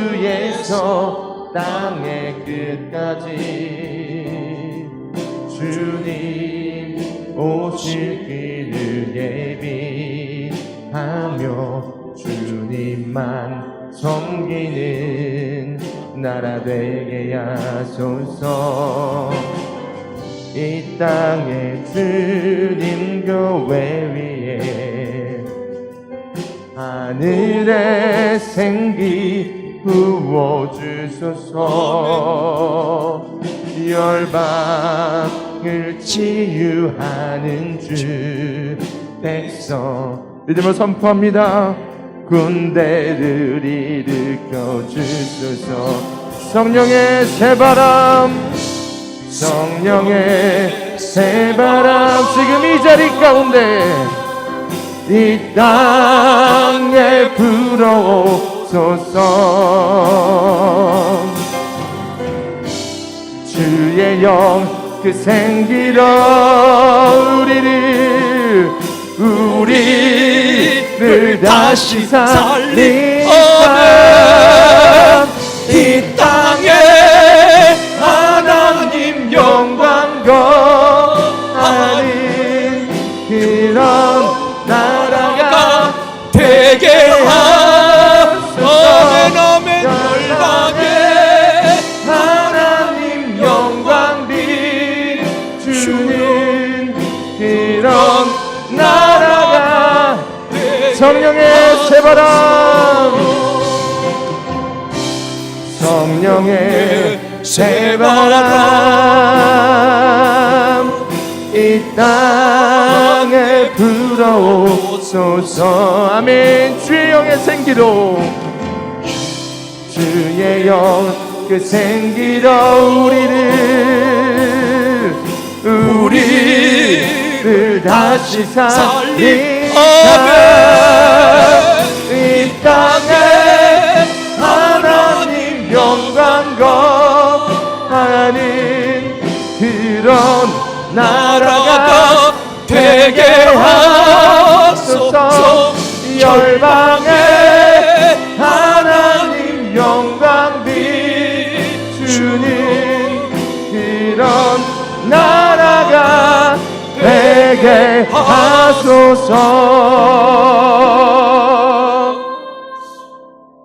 백두에서 땅의 끝까지 주님 오실 길을 예비하며 주님만 섬기는 나라 되게 하소서. 이 땅에 주님 교회 위에 하늘의 생기 부어주소서. 열방을 치유하는 주 백성 믿음을 선포합니다. 군대를 일으켜 주소서. 성령의 새바람 지금 이 자리 가운데 이 땅에 불어오소서. 주의 영 그 생기로 우리를 다시 살리사. 이 땅에 하나님 영광 거하는 그런 나라가 되게 하소서. 열방에 하나님 영광 비추는 그런 나라가 성령의 새바람 이 이 땅에 불어오소서. 아멘. 주의 영의 생기로, 주의 영 그 생기로 우리를 다시 살리사. 이 땅에 하나님 영광 거하는 그런 나라가 되게 하소서. 열방에 하나님 영광 비추는 그런 나라가 되게 하소서.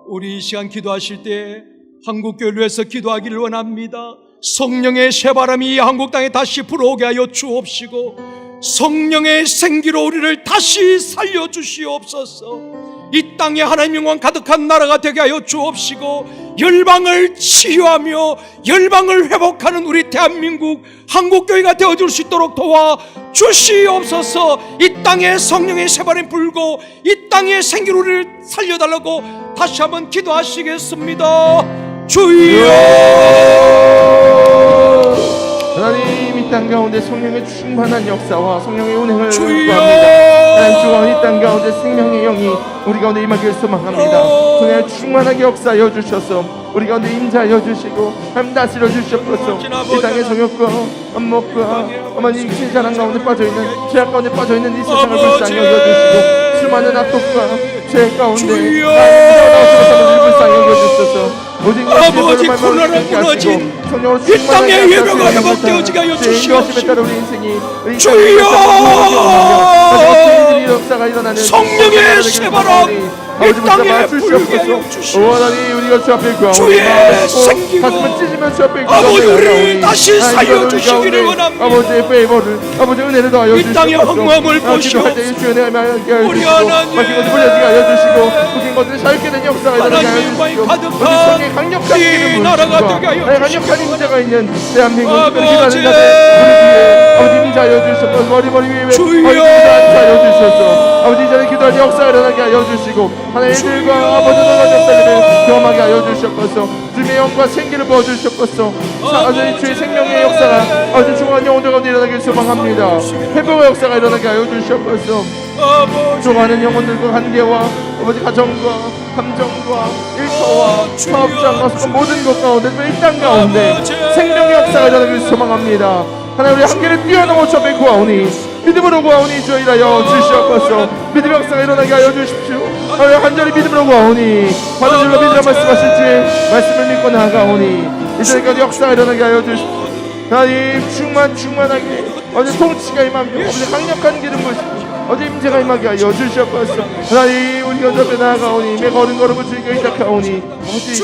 우리 이 시간 기도하실 때 한국교회를 위해서 기도하기를 원합니다. 성령의 새바람이 한국 땅에 다시 불어오게 하여 주옵시고, 성령의 생기로 우리를 다시 살려주시옵소서. 이 땅에 하나님 영광 가득한 나라가 되게 하여 주옵시고, 열방을 치유하며 열방을 회복하는 우리 대한민국 한국교회가 되어줄 수 있도록 도와주시옵소서. 이 땅에 성령의 새바람이 불고 이 땅에 생기로 우리를 살려달라고 다시 한번 기도하시겠습니다. 주여, 하나님, 이 땅 가운데 성령의 충만한 역사와 성령의 운행을 주여, 구합니다. 하나님, 주와 이 땅 가운데 생명의 영이 우리 가운데 임하기를 소망합니다. 성령의 충만하게 역사하여 주셔서 우리 가운데 임자하여 주시고 하나님 다스려 주시옵소서. 이 땅의 정욕과 안목과 어머니 육신의 자랑 가운데 빠져있는, 죄악 가운데 빠져있는 이 세상을 불쌍히 여겨주시고, 수많은 악독과 죄 가운데 하나님 불쌍히 여겨주셔서 아버지, 코로나로 무너진 이 땅의 예배가 회복되어지게 하여 주시옵시고, 주여, 성령의 새바람 이 땅에 불게 하여 주시옵소서. 주의 생기로 아버지 우리를 다시 살려주시기를 원합니다. 아버지의 페이버를, 아버지의 은혜를 더하여 이 땅의 황무함을 보시옵소서. 우리 하나님, 웃긴 것들을 자유케 된 역사가 일어나게 하여 주시고, 우리 성에 강력한 이 나라가 되게 하여 기름을 강력한 임자가 있는 대한민국 아버지, 우리 기다리는 아버지 임자하여 주셔서 머리 위에 주여, 임자하여 주셔서 아버지 이 자리에 기도할 역사가 일어나게 하여 주시고, 하나님의 일과 아버지의 역사를 경험하게 하여 주셨소서. 주님의 영과 생기를 부어주셨소서. 아버지 주의 생명의 역사가 아버지 중요한 영혼들 가운데 일어나길 소망합니다. 회복의 역사가 일어나게 하여 주셨소서. 죽어가는 영혼들과 관계와 아버지 가정과 감정과 일터와 사업장과 모든 것 가운데 이 땅 가운데 생명의 역사가 일어나길 소망합니다. 하나님, 우리 한계를 뛰어넘어 저 앞에 구하오니 믿음으로 구하오니 주의하여 주시옵소서. 믿음의 역사가 일어나게 하여 주십시오. 하나님, 간절히 믿음으로 구하오니 받은 줄로 믿으라 말씀하실 주의 말씀을 믿고 나아가오니 이 자리까지 역사가 일어나게 하여 주십시오. 하나님, 충만하게 어제 통치가 임하며 어제 강력한 기름 부으시고 어제 임재가 임하게 하여 주시옵소서. 하나님, 우리 연접에 나아가오니 내 걸음걸음을 주님께 의탁하오니 아버지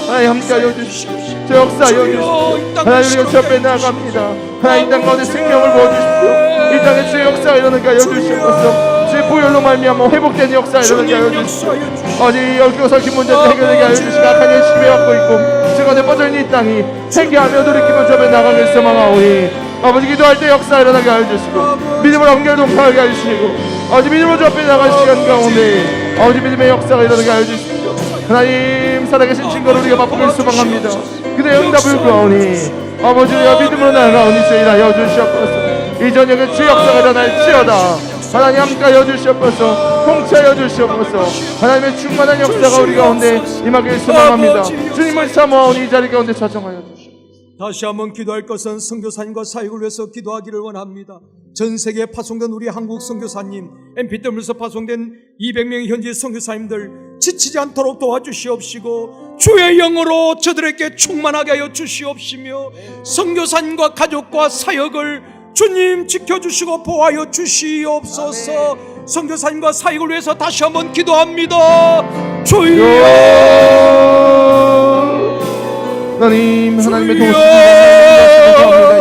하나님 함께하여 주시옵소서. 저 역사하여 주시옵소서. 하나님, 우리 연접에 나아갑니다. 하나님, 이 땅 가운데 생명을 부어주십시오. 이 땅에 주의 역사가 일어나게 하여 주시옵소서. 주의 보혈로 말미암아 회복된 역사가 일어나게 하여 주시옵소서. 어제 얽히고 설킨 문제를 해결하게 하여 주시고 악한 열심히 갖고 있고 지금까지 뻗어있는 이 땅이 회개하며 돌이키며 저 앞에 나가길 소망하오니 아버지, 기도할 때 역사 일어나게 하여 주시고 믿음으로 한결 동파하게 하여 주시고 아버지 믿음으로 저 앞에 나갈 시간 가운데 아버지 믿음의 역사가 일어나게 하여 주십시오. 하나님, 살아계신 증거를 우리가 맛보길 소망합니다. 그대의 응답을 구하오니 아버지, 우리가 믿음으로 나아가오니 주의 일하여 주시옵소서. 이 저녁에 주의 역사가 일어날지어다. 하나님, 함께하여 주시옵소서. 통치하여 주시옵소서. 하나님의 충만한 역사가 우리 가운데 임하길 소망합니다. 주님을 사모하오니 이 자리 가운데 자정하여 주시옵소서. 다시 한번 기도할 것은 선교사님과 사역을 위해서 기도하기를 원합니다. 전 세계에 파송된 우리 한국 선교사님, MP3에서 파송된 200명의 현지 선교사님들 지치지 않도록 도와주시옵시고 주의 영으로 저들에게 충만하게 하여 주시옵시며 선교사님과 가족과 사역을 주님 지켜주시고 보호하여 주시옵소서. 선교사님과 사역을 위해서 다시 한번 기도합니다. 주여, 하나님, 하나님의 도우심을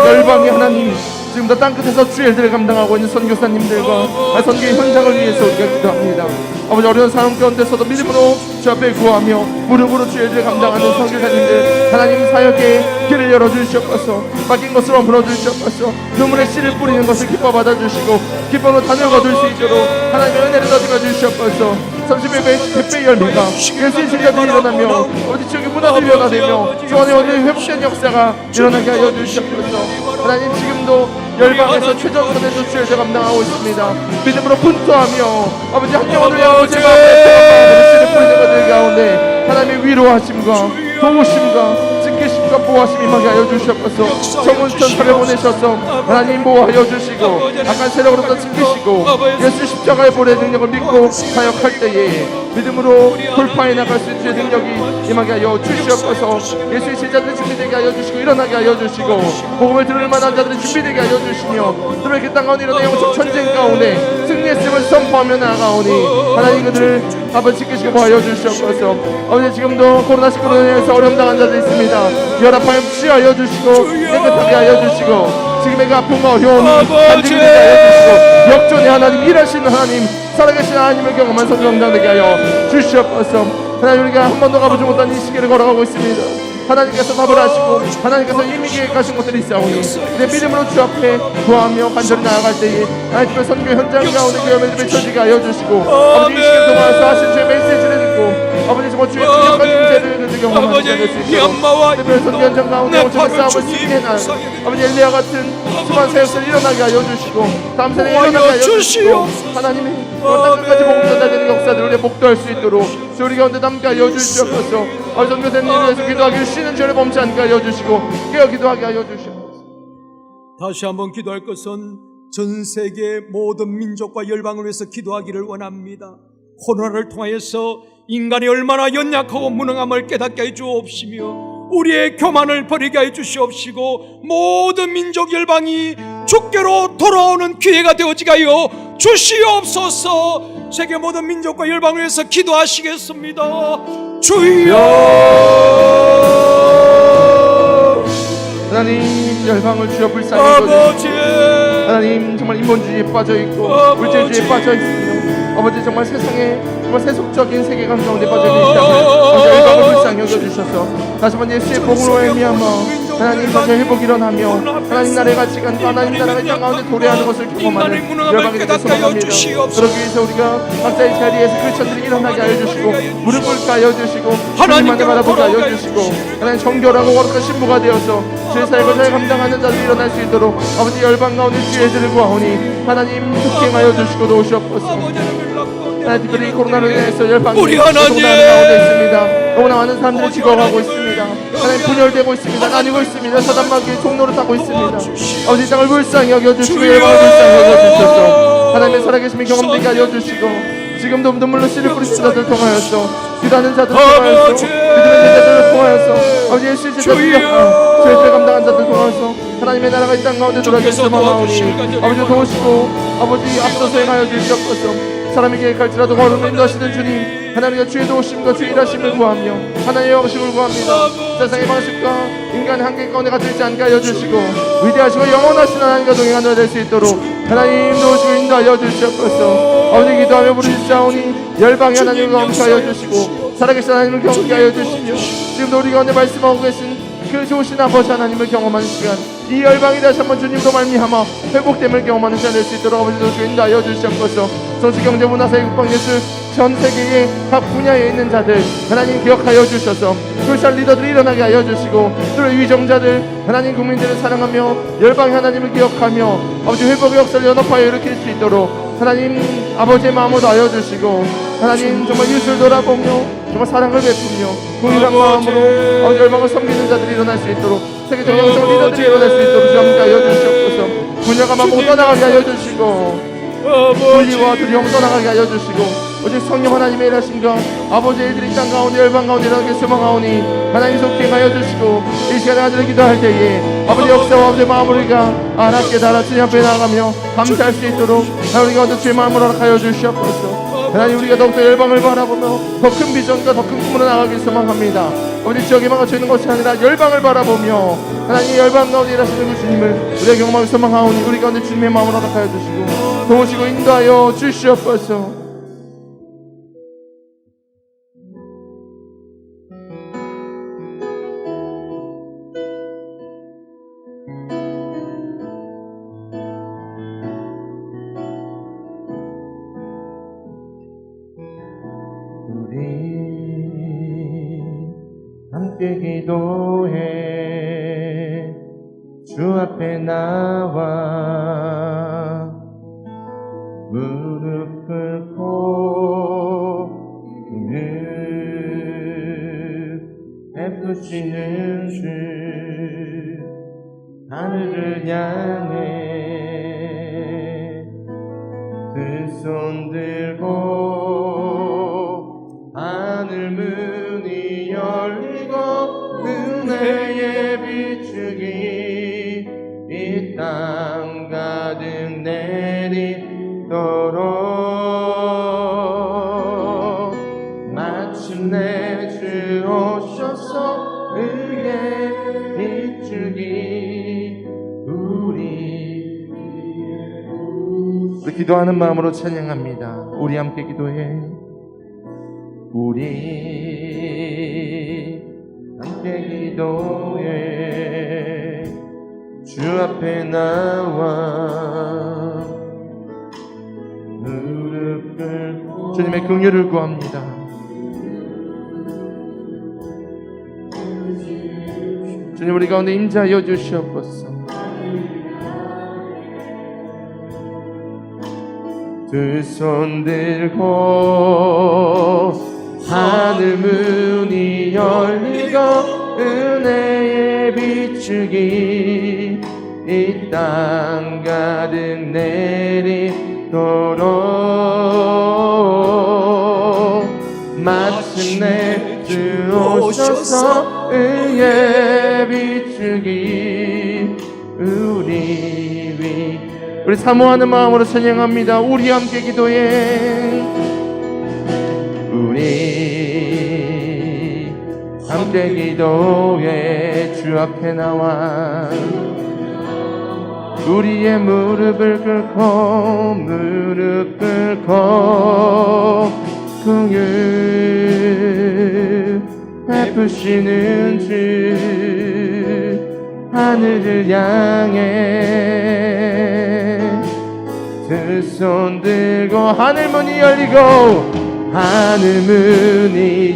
열방의 하나님, 지금도 땅끝에서 주의 일들을 감당하고 있는 선교사님들과 선교의 현장을 위해서 우리가 기도합니다. 아버지 어려운 상황 가운데서도 믿음으로 주 앞에 구하며 무릎으로 주의 일을 감당하는 선교사님들 하나님 사역에 길을 열어주시옵소서. 맡긴 것을 풀어주시옵소서. 눈물의 씨를 뿌리는 것을 기뻐 받아주시고 기쁨으로 단을 거둘 수 있도록 하나님의 은혜를 더듬어 주시옵소서. 30배 100배 열매가 예수의 신자들이 일어나며 어디 지역의 문화들이 변화되며 주 안에 오늘 회복된 역사가 일어나게 하여 주시옵소서. 하나님 지금도 열방에서 최전선에서 주의 일을 감당하고 있습니다. 믿음으로 분투하며 아버지 한 영혼을 향하고 제 마음에 씨를 뿌리는 것들 가운데 하나님의 위로하심과 도우심과 지키심과 보호하심 임하게 하여 주시옵소서. 정운천사를 보내셔서 하나님 보호하여 주시고 악한 세력으로부터 지키시고 예수 십자가의 보내 능력을 믿고 사역할 때에 믿음으로 돌파해 나갈 수 있는 능력이 임하게 하여 주시옵소서. 예수의 제자들이 준비되게 하여 주시고 일어나게 하여 주시고 복음을 들을 만한 자들이 준비되게 하여 주시며 들어있게 땅 가운데 일어나 영적 전쟁 가운데 승리했음을 선포하며 나아가오니 하나님 그들을 아버지 지키시고 보호하여 주시옵소서. 아버지 지금도 코로나19로 인해서 어려움 당한 자들이 있습니다. 열압하여 치유하여 주시고 깨끗하게 하여 주시고 지금의 그 아픔과 어려움 간증되게 하여 주시고 역전의 하나님 일하시는 하나님 살아계신 하나님을 경험한 성경당되게 하여 주시옵소서. 하나님 우리가 한 번도 가보지 못한 이 시기를 걸어가고 있습니다. 하나님께서 답을 하시고 하나님께서 이미 계획하신 것들이 있사오니 내 믿음으로 주 앞에 구하며 간절히 나아갈 때에 하나님의 선교 현장 가운데 그 열매를 맺혀지게 하여 주시고 아버지 이 시기를 통해서 하신 주의 메시지를 듣고 아버지 정말 주의 능력과 임재를 그들 경험하게 될 수 있도록 특별히 선교 현장 가운데 오천의 싸움을 승리해 날 아버지 엘리야 같은 수많은 사역들을 일어나게 하여 주시고 다음 세대에 일어나게 하여 주시고 하나님의 땅끝까지 복음 전달되는 역사들을 우리가 목도할 수 있도록 우리 가운데 남게 하여 주시옵소서. 아버지 선교된 일을 위해서 기도하기를 쉬는 죄를 범치 않게 하여 주시고 깨어 기도하게 하여 주시옵소서. 다시 한번 기도할 것은 전 세계 모든 민족과 열방을 위해서 기도하기를 원합니다. 코로나를 통하여서 인간이 얼마나 연약하고 무능함을 깨닫게 해 주옵시며 우리의 교만을 버리게 해 주시옵시고 모든 민족 열방이 주께로 돌아오는 기회가 되어지게 하여 주시옵소서. 세계 모든 민족과 열방을 위해서 기도하시겠습니다. 주여. 하나님 열방을 주여 불쌍히 여겨주시고 하나님 정말 인본주의에 빠져있고 물질주의에 빠져있으며 아버지 정말 세상에 정말 세속적인 세계관 가운데 빠져있는 땅을 열방을 불쌍히 여겨주셔서 다시 한번 예수의 복으로 말미암아 하나님 다시 회복이 일어나며 하나님 나라의 가치관과 하나님 나라가 이 땅 가운데 도래하는 것을 경험하는 열방이 되길 소망합니다. 그러기 위해서 우리가 각자의 자리에서 크리스천들이 일어나게 하여 주시고 무릎 꿇게 하여 주시고 주님만을 바라보게 하여 주시고 하나님 정결하고 거룩한 신부가 되어서 주의 사역을 잘 감당하는 자들이 일어날 수 있도록 아버지 열방 가운데 주의 애들을 구하오니 하나님 특행하여 주시고 도우시옵소서. 하나님 특별히 코로나로 인해서 열방이 고통당하는 가운데 있습니다. 너무나 많은 사람들이 죽어가고 있습니다. 하나님 분열되고 있습니다. 나뉘고 있습니다. 사단마귀의 종로를 타고 있습니다. 아버지 땅을 불쌍히 여겨주시고 열방을 불쌍히 여겨주셔서 하나님의 살아계심이 경험되게 하여주시고 지금도 눈물로 씨를 뿌리신 자들 통하여서 기도하는 자들 통하여서 믿음의 제자들을 통하여서 아버지 예수의 제자들과 죄를 감당한 자들 통하여서 하나님의 나라가 이 땅 가운데 돌아가기 소망하오니 아버지 도우시고 아버지 앞서서 행하여 주시옵소서. 사람이 계획할지라도 걸음을 인도하시는 주님 하나님의 주의 도우심과 주의 일하심을 구하며 하나님의 영심을 구합니다. 세상의 방식과 인간의 한계 가운데 갇혀있지 않게 하여 주시고 위대하시고 영원하신 하나님과 동행하는 될 수 있도록 하나님 도우시고 인도하여 주시옵소서. 아버지 기도하며 부르짖사오니 열방의 하나님을 경험하여 주시고 살아계신 하나님을 경험하게 하여 주시며 지금도 우리 가운데 말씀하고 계신 그 좋으신 아버지 하나님을 경험하는 시간 이 열방이 다시 한번 주님으로 말미암아 회복됨을 경험하는 시간 될 수 있도록 아버지 도우시고 인도하여 주시옵소서. 정치, 경제, 문화, 사회, 국방, 예술 전 세계의 각 분야에 있는 자들 하나님 기억하여 주셔서 불살 리더들 일어나게 하여 주시고 또 위정자들 하나님 국민들을 사랑하며 열방의 하나님을 기억하며 아버지 회복의 역사를 연합하여 일으킬 수 있도록 하나님 아버지의 마음으로 하여 주시고 하나님 정말 이웃을 돌아보며 정말 사랑을 베푸며 동일한 마음으로 아버지 열방을 섬기는 자들이 일어날 수 있도록 세계적 영성 리더들이 일어날 수 있도록 주님께 하여 주시옵소서. 분야가 막 못 떠나가게 하여 주시고 분리와 두려움 떠나가게 하여 주시고 오직 성령 하나님의 일하신가 아버지의 일들이 땅 가운데 열방 가운데 일어나게 소망하오니 하나님 속히 하여 주시고 이 시간에 아들을 기도할 때에 아버지 역사와 아버지의 마음을 우리가 알아 깨달아 주님 앞에 나가며 감사할 수 있도록 하나님 가운데 주의 마음을 허락하여 주시옵소서. 하나님 우리가 더욱더 열방을 바라보며 더 큰 비전과 더 큰 꿈으로 나가길 소망합니다. 아버지 지역에 막아져 있는 것이 아니라 열방을 바라보며 하나님 열방 가운데 일하시는 그 주님을 우리가 경험하고 소망하오니 우리 가운데 주님의 마음을 허락하여 주시고 도우시고 인도하여 주시옵소서. 함께 기도해 주 앞에 나와 무릎 꿇고 베푸시는 주 하늘을 향해 두 손 들고 하늘 문이 열리고 은혜의 비추기 이 땅 가득 내리도록 마침내 주 오셔서 의의 비추기 우리 기도하는 마음으로 찬양합니다. 우리 함께 기도해. 우리 함께 기도해 주 앞에 나와 무릎 꿇고 주님의 긍휼을 구합니다. 주님 우리 가운데 임재하여 주시옵소서. 두 손 들고 하늘 문이 열리고 은혜의 비추기 이 땅 가득 내리도록 마침내 주 오셔서 의의 비추기 우리 사모하는 마음으로 찬양합니다. 우리 함께 기도해. 우리 함께 기도해 주 앞에 나와 우리의 무릎을 꿇고 긍휼 베푸시는 주 하늘을 향해 두 손 들고 하늘 문이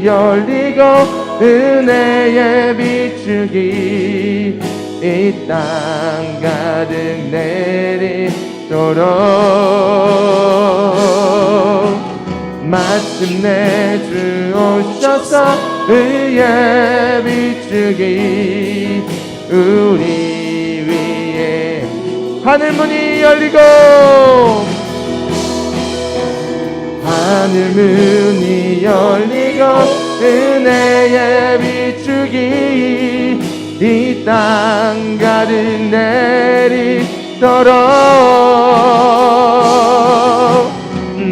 열리고 은혜의 비추기 이 땅 가득 내리도록 마침내 주 오셔서 의의 비추기 우리 위에 하늘 문이 열리고 은혜의 비추기 이 땅 가득 내리도록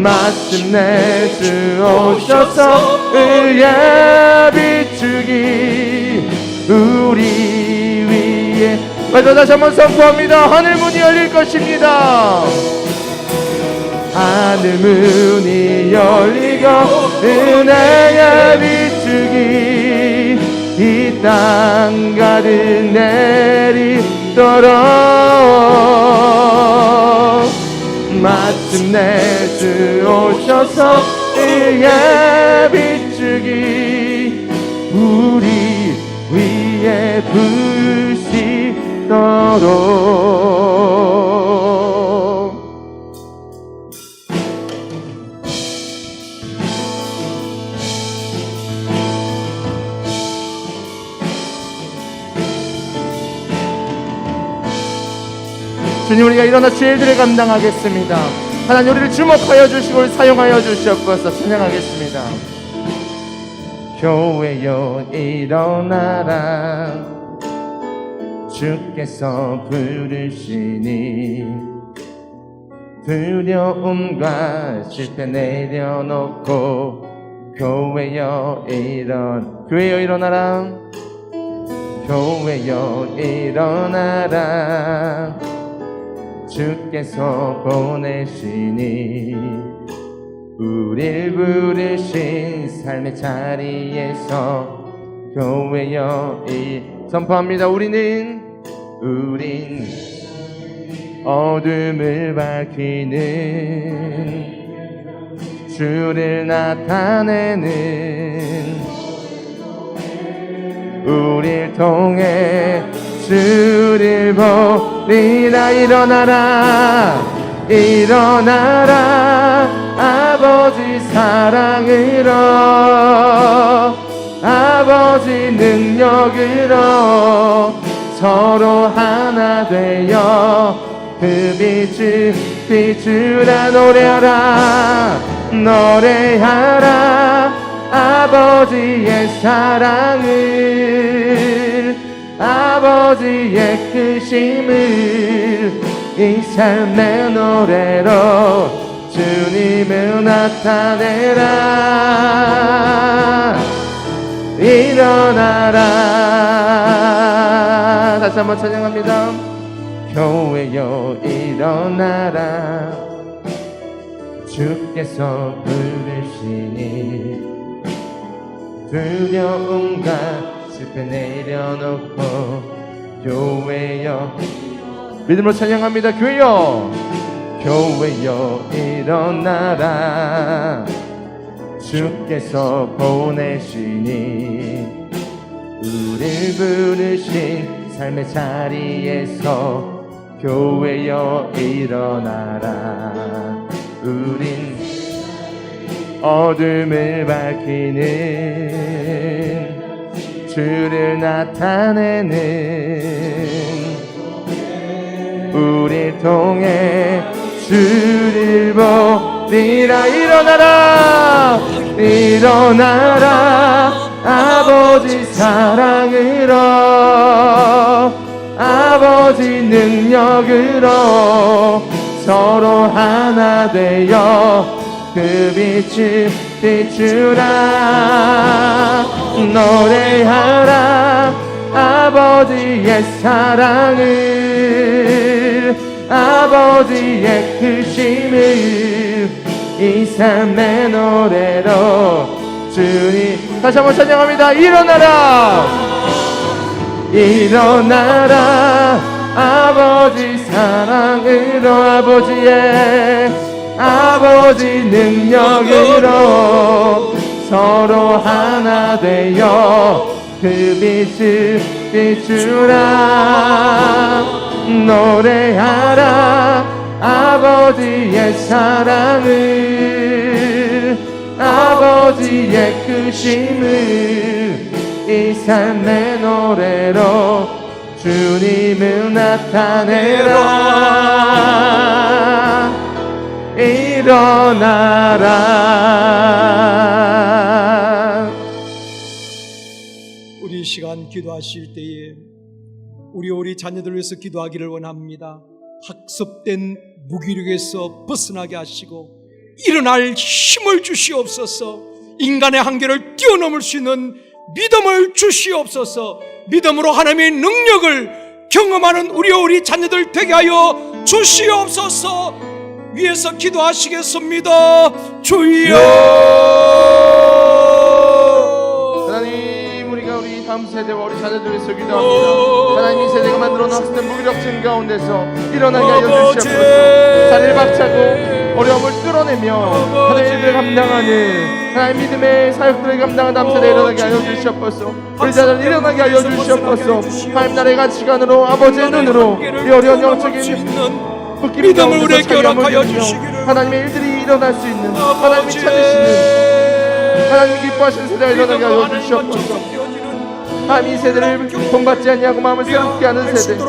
마침내 주 오셔서 의의 비추기 우리 위에 맞아 다시 한번 선포합니다. 하늘 문이 열릴 것입니다. 하늘 문이 열리고 은혜의 비추기 이 땅 가득 내리도록 마침내 주 오셔서 의의 비추기 우리 위에 부시도록 주님 우리가 일어나 죄들을 감당하겠습니다. 하나님 우리를 주목하여 주시고 사용하여 주시옵소서. 찬양하겠습니다. 교회여 일어나라 주께서 부르시니 두려움과 실패 내려놓고 교회여 일어나라 교회여 일어나라 주께서 보내시니 우릴 부르신 삶의 자리에서 교회여 선포합니다. 우린 어둠을 밝히는 주를 나타내는 우릴 통해 주를 보리라. 일어나라 아버지 사랑으로 아버지 능력으로 서로 하나 되어 그 빛을 비추라. 노래하라 아버지의 사랑을 아버지의 크심을 이 삶의 노래로 주님을 나타내라. 일어나라. 다시 한번 찬양합니다. 교회여 일어나라 주께서 부르시니 두려움과 슬픔 내려놓고 교회여 믿음으로 찬양합니다. 교회여 일어나라 주께서 보내시니 우릴 부르신 삶의 자리에서 교회여 일어나라. 우린 어둠을 밝히는 주를 나타내는 우릴 통해 주를 보리라. 일어나라 아버지 사랑으로 아버지 능력으로 서로 하나 되어 그 빛을 비추라. 노래하라 아버지의 사랑을 아버지의 크심을 이 삶의 노래로 주님 다시 한번 찬양합니다. 일어나라 아버지 사랑으로 아버지 능력으로 서로 하나 되어 그 빛을 비추라. 노래하라 아버지의 사랑을 아버지의 크심을 이 삶의 노래로 주님을 나타내라. 일어나라. 우리 이 시간 기도하실 때에 우리 자녀들 위해서 기도하기를 원합니다. 학습된 무기력에서 벗어나게 하시고 일어날 힘을 주시옵소서. 인간의 한계를 뛰어넘을 수 있는 믿음을 주시옵소서. 믿음으로 하나님의 능력을 경험하는 우리 자녀들 되게 하여 주시옵소서. 위에서 기도하시겠습니다. 주여. 하나님, 우리가 우리 다음 세대와 우리 자녀들 위해서 기도합니다. 하나님, 이 세대가 만들어놓은 학습된 무기력증 가운데서 일어나게 하여 주시옵소서. 자리를 박차고 어려움을 뚫어내며 하나님의 일을 감당하는 하나님 믿음의 사역들을 감당하는 다음 세대에 일어나게 하여 주시옵소서. 우리 자녀를 일어나게 하여 주시옵소서. 하나님 나라의 가치관으로 아버지의 눈으로 이 어려운 영적인 믿음을 우리에게 허락하여 주시기를. 하나님의 일들이 일어날 수 있는 하나님이 찾으시는 하나님이 기뻐하시는 세대가 일어나게 하여 주시옵소서. 하나님 이 세대를 본받지 않냐고 마음을 새롭게 하는 세대,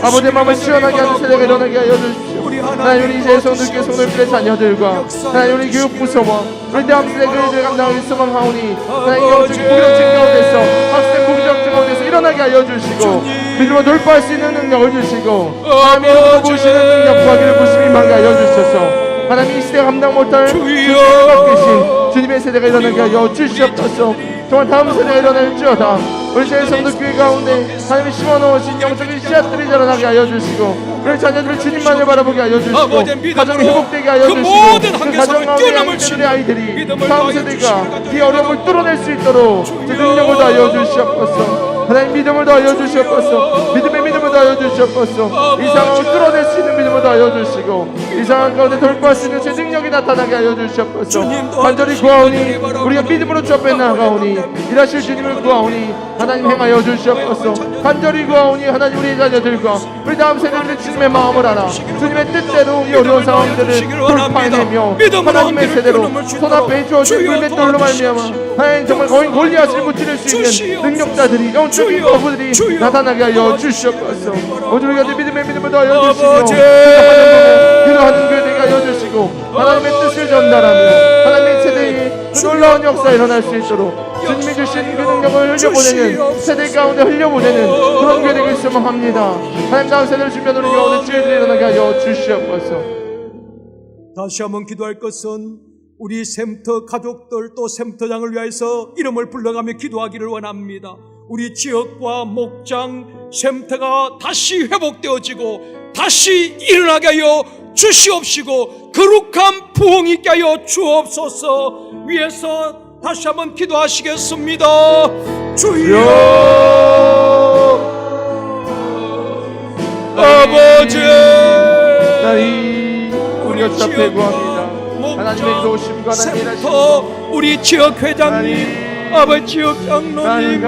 아버지의 마음을 시원하게 하는 세대가 일어나게 하여 주십시오. 하나님 우리 이제 성들께 손을 펴 자녀들과 하나님 우리 교육부서와 우리 다음 세대 그들을 감당하기 소망하오니 하나님 영적 무기력증 가운데서 학생 무기력증 가운데서 일어나게 하여 주시고 믿음으로 돌파할 수 있는 능력을 주시고 하나님 이름으로 보시는 능력 구하기를 부심히 임하게 하여 주셔서 하나님 이 시대가 감당 못할 주님의 것 계신 주님의 세대 세대가 일어나게 하여 주시옵소서. 정말 다음 세대가 일어날지어다. 우리 새 성도교회 가운데 하나님이 심어놓으신 영적인 씨앗들이 자라나게 하여 주시고, 우리 자녀들을 주님만을 바라보게 하여 주시고, 가정이 회복되게 하여 주시고, 그 가정 가운데 양들의 아이들이 다음 세대가 이 어려움을 뚫어낼 수 있도록 그 능력을 더하여 주시옵소서. 하나님 믿음을 더하여 주시옵소서. 믿음을 더하여 주시옵소서. 이 상황을 뚫어낼 수 있는 믿음을 더하여 주시고, 이 상황 가운데 돌파할 수 있는 제 능력이 나타나게 하여 주시옵소서. 간절히 구하오니, 우리가 믿음으로 주 앞에 나아가오니, 일하실 주님을 구하오니 하나님 행하여 주시옵소서. 간절히 구하오니 하나님 우리 자녀들과 우리 다음 세대들의 주님의 마음을 알아 주님의 뜻대로 이 어려운 상황들을 돌파해내며 하나님의 세대로 손앞에 주어진 물맷돌로 말미암아 하나님 정말 거인 골리앗을 무찌를 수 있는 능력자들이, 영적인 거부들이 나타나게 하여 주시옵소서. 우리가 믿음의 믿음을 더하여 주시고, 기도하는 교회되게 하여 주시고, 하나님의 뜻을 전달하며 하나님의 세대에 그 놀라운 역사 일어날 수 있도록 주님이 주신 그 능력을 흘려보내는, 세대 가운데 흘려보내는 그런 교회 되길 소망합니다. 하나님 다음 세대를 준비한 우리 가운데 주의들이 일어나게 하여 주시옵소서. 다시 한번 기도할 것은 우리 샘터 가족들 또 샘터장을 위해서 이름을 불러가며 기도하기를 원합니다. 우리 지역과 목장 샘터가 다시 회복되어지고 다시 일어나게 하여 주시옵시고 거룩한 부흥 있게 하여 주옵소서. 위에서 다시 한번 기도하시겠습니다. 주여 아버지, 하나님 우리가 주 앞에 구합니다. 하나님의 도우심과 하나님의 샘터 우리 지역 회장님, 아버지 지역 장로님,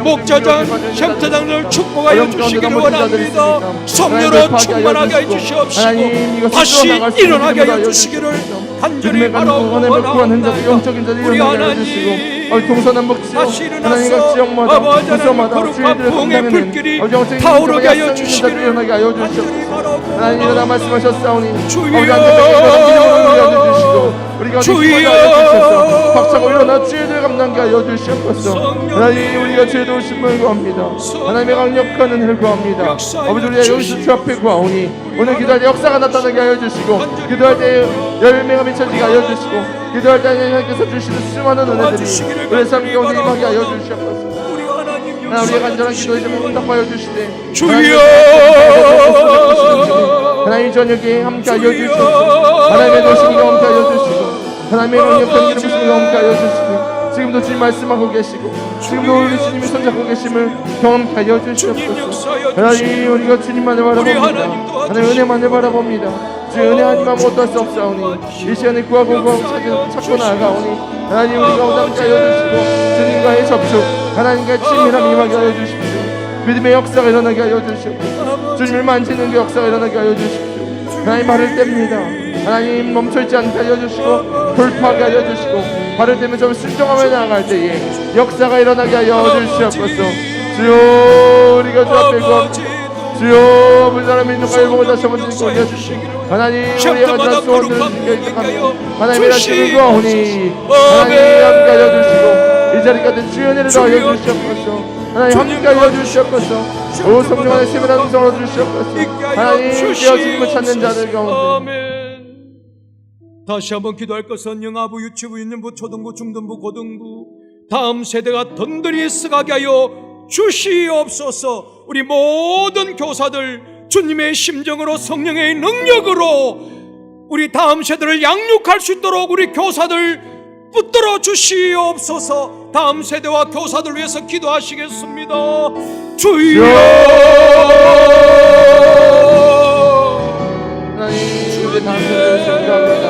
목자장, 샘터장을 축복하여 주시기를 원합니다. 성령으로 충만하게 해주시옵시고 다시 일어나게 해주시기를 간절히 바라고 원합니다. 우리 하나님 동서남북지역 다시 하나님 각 일어나서 지역마다 아버지 부서마다 하나님 주의들을 거룩한 부흥의 감당하는 불길이 영적인 타오르게 하여 약속인 주시기를 자들이 일어나게 하여 주시옵소서. 간절히 바라고 하나님 일어나 말씀하셨사오니 주여, 아버지 한편에 믿음을 알려주시고 우리가 주여, 알려주셔서 박차고 일어나 주의들 감당하게 하여 주시옵소서. 하나님 우리가 주의 도우심을 구합니다. 하나님의 강력한 은혜를 구합니다. 아버지 우리가 여기서 주 앞에 구하오니 오늘 기도할 때 역사가 나타나게 하여 주시고, 기도할 때 열매가 맺혀지게 하여 주시고, 기도할 때 하나님께서 주시는 수많은 은혜들이 우리 삶 가운데 임하게 하여 주시옵소서. 하나님 우리의 간절한 기도에 좀 응답하여 주시되 주여, 하나님 저녁에 함께 하여 주시고, 하나님의 도심과 함께 하여 주시고, 하나님의 강력한 기름 부심과 함께 하여 주시고, 지금도 주님 말씀하고 계시고 지금도 우리 주님이 손잡고 계심을 경험케 하여 주시옵소서. 하나님 우리가 주님만을 바라봅니다. 하나님 은혜만을 바라봅니다. 주의 은혜 아니면 아무것도 할 수 없사오니 이 시간에 구하고 찾고 나아가오니 하나님 우리가 함께 하여 주시고 주님과의 접촉, 하나님과의 친밀함 임하게 하여 주십시오. 믿음의 역사가 일어나게 하여 주시옵소서. 주님을 만지는 그 역사가 일어나게 하여 주십시오. 하나님 발을 뗍니다. 하나님 멈춰있지 않게 하여 주시고 돌파하게 하여 주시고 발을 떼면 좀 순종하며 나아갈 때에 역사가 일어나게 하여 주시옵소서. 주여 우리가 주 앞에 구합니다. 주여 아버지 하나님 인도가 일복을 다시 한번 드리고 올려주시고 하나님 우리의 간절한 소원들을 주께 입력합니다. 하나님의 나시를 구하오니 하나님 함께 하여 주시고 이 자리까지 주의 은혜를 더하여 주시옵소서. 하나님 함께 하여 주시옵소서. 오 성령 안에 세밀한 음성을 주시옵소서. 하나님 깨어짐을 찾는 자들 가운데 다시 한번 기도할 것은 영아부, 유치부, 유년부, 초등부, 중등부, 고등부 다음 세대가 든든히 쓰가게 하여 주시옵소서. 우리 모든 교사들 주님의 심정으로 성령의 능력으로 우리 다음 세대를 양육할 수 있도록 우리 교사들 붙들어 주시옵소서. 다음 세대와 교사들 위해서 기도하시겠습니다. 주여 하나님 우리 다음 세대를 존경합니다.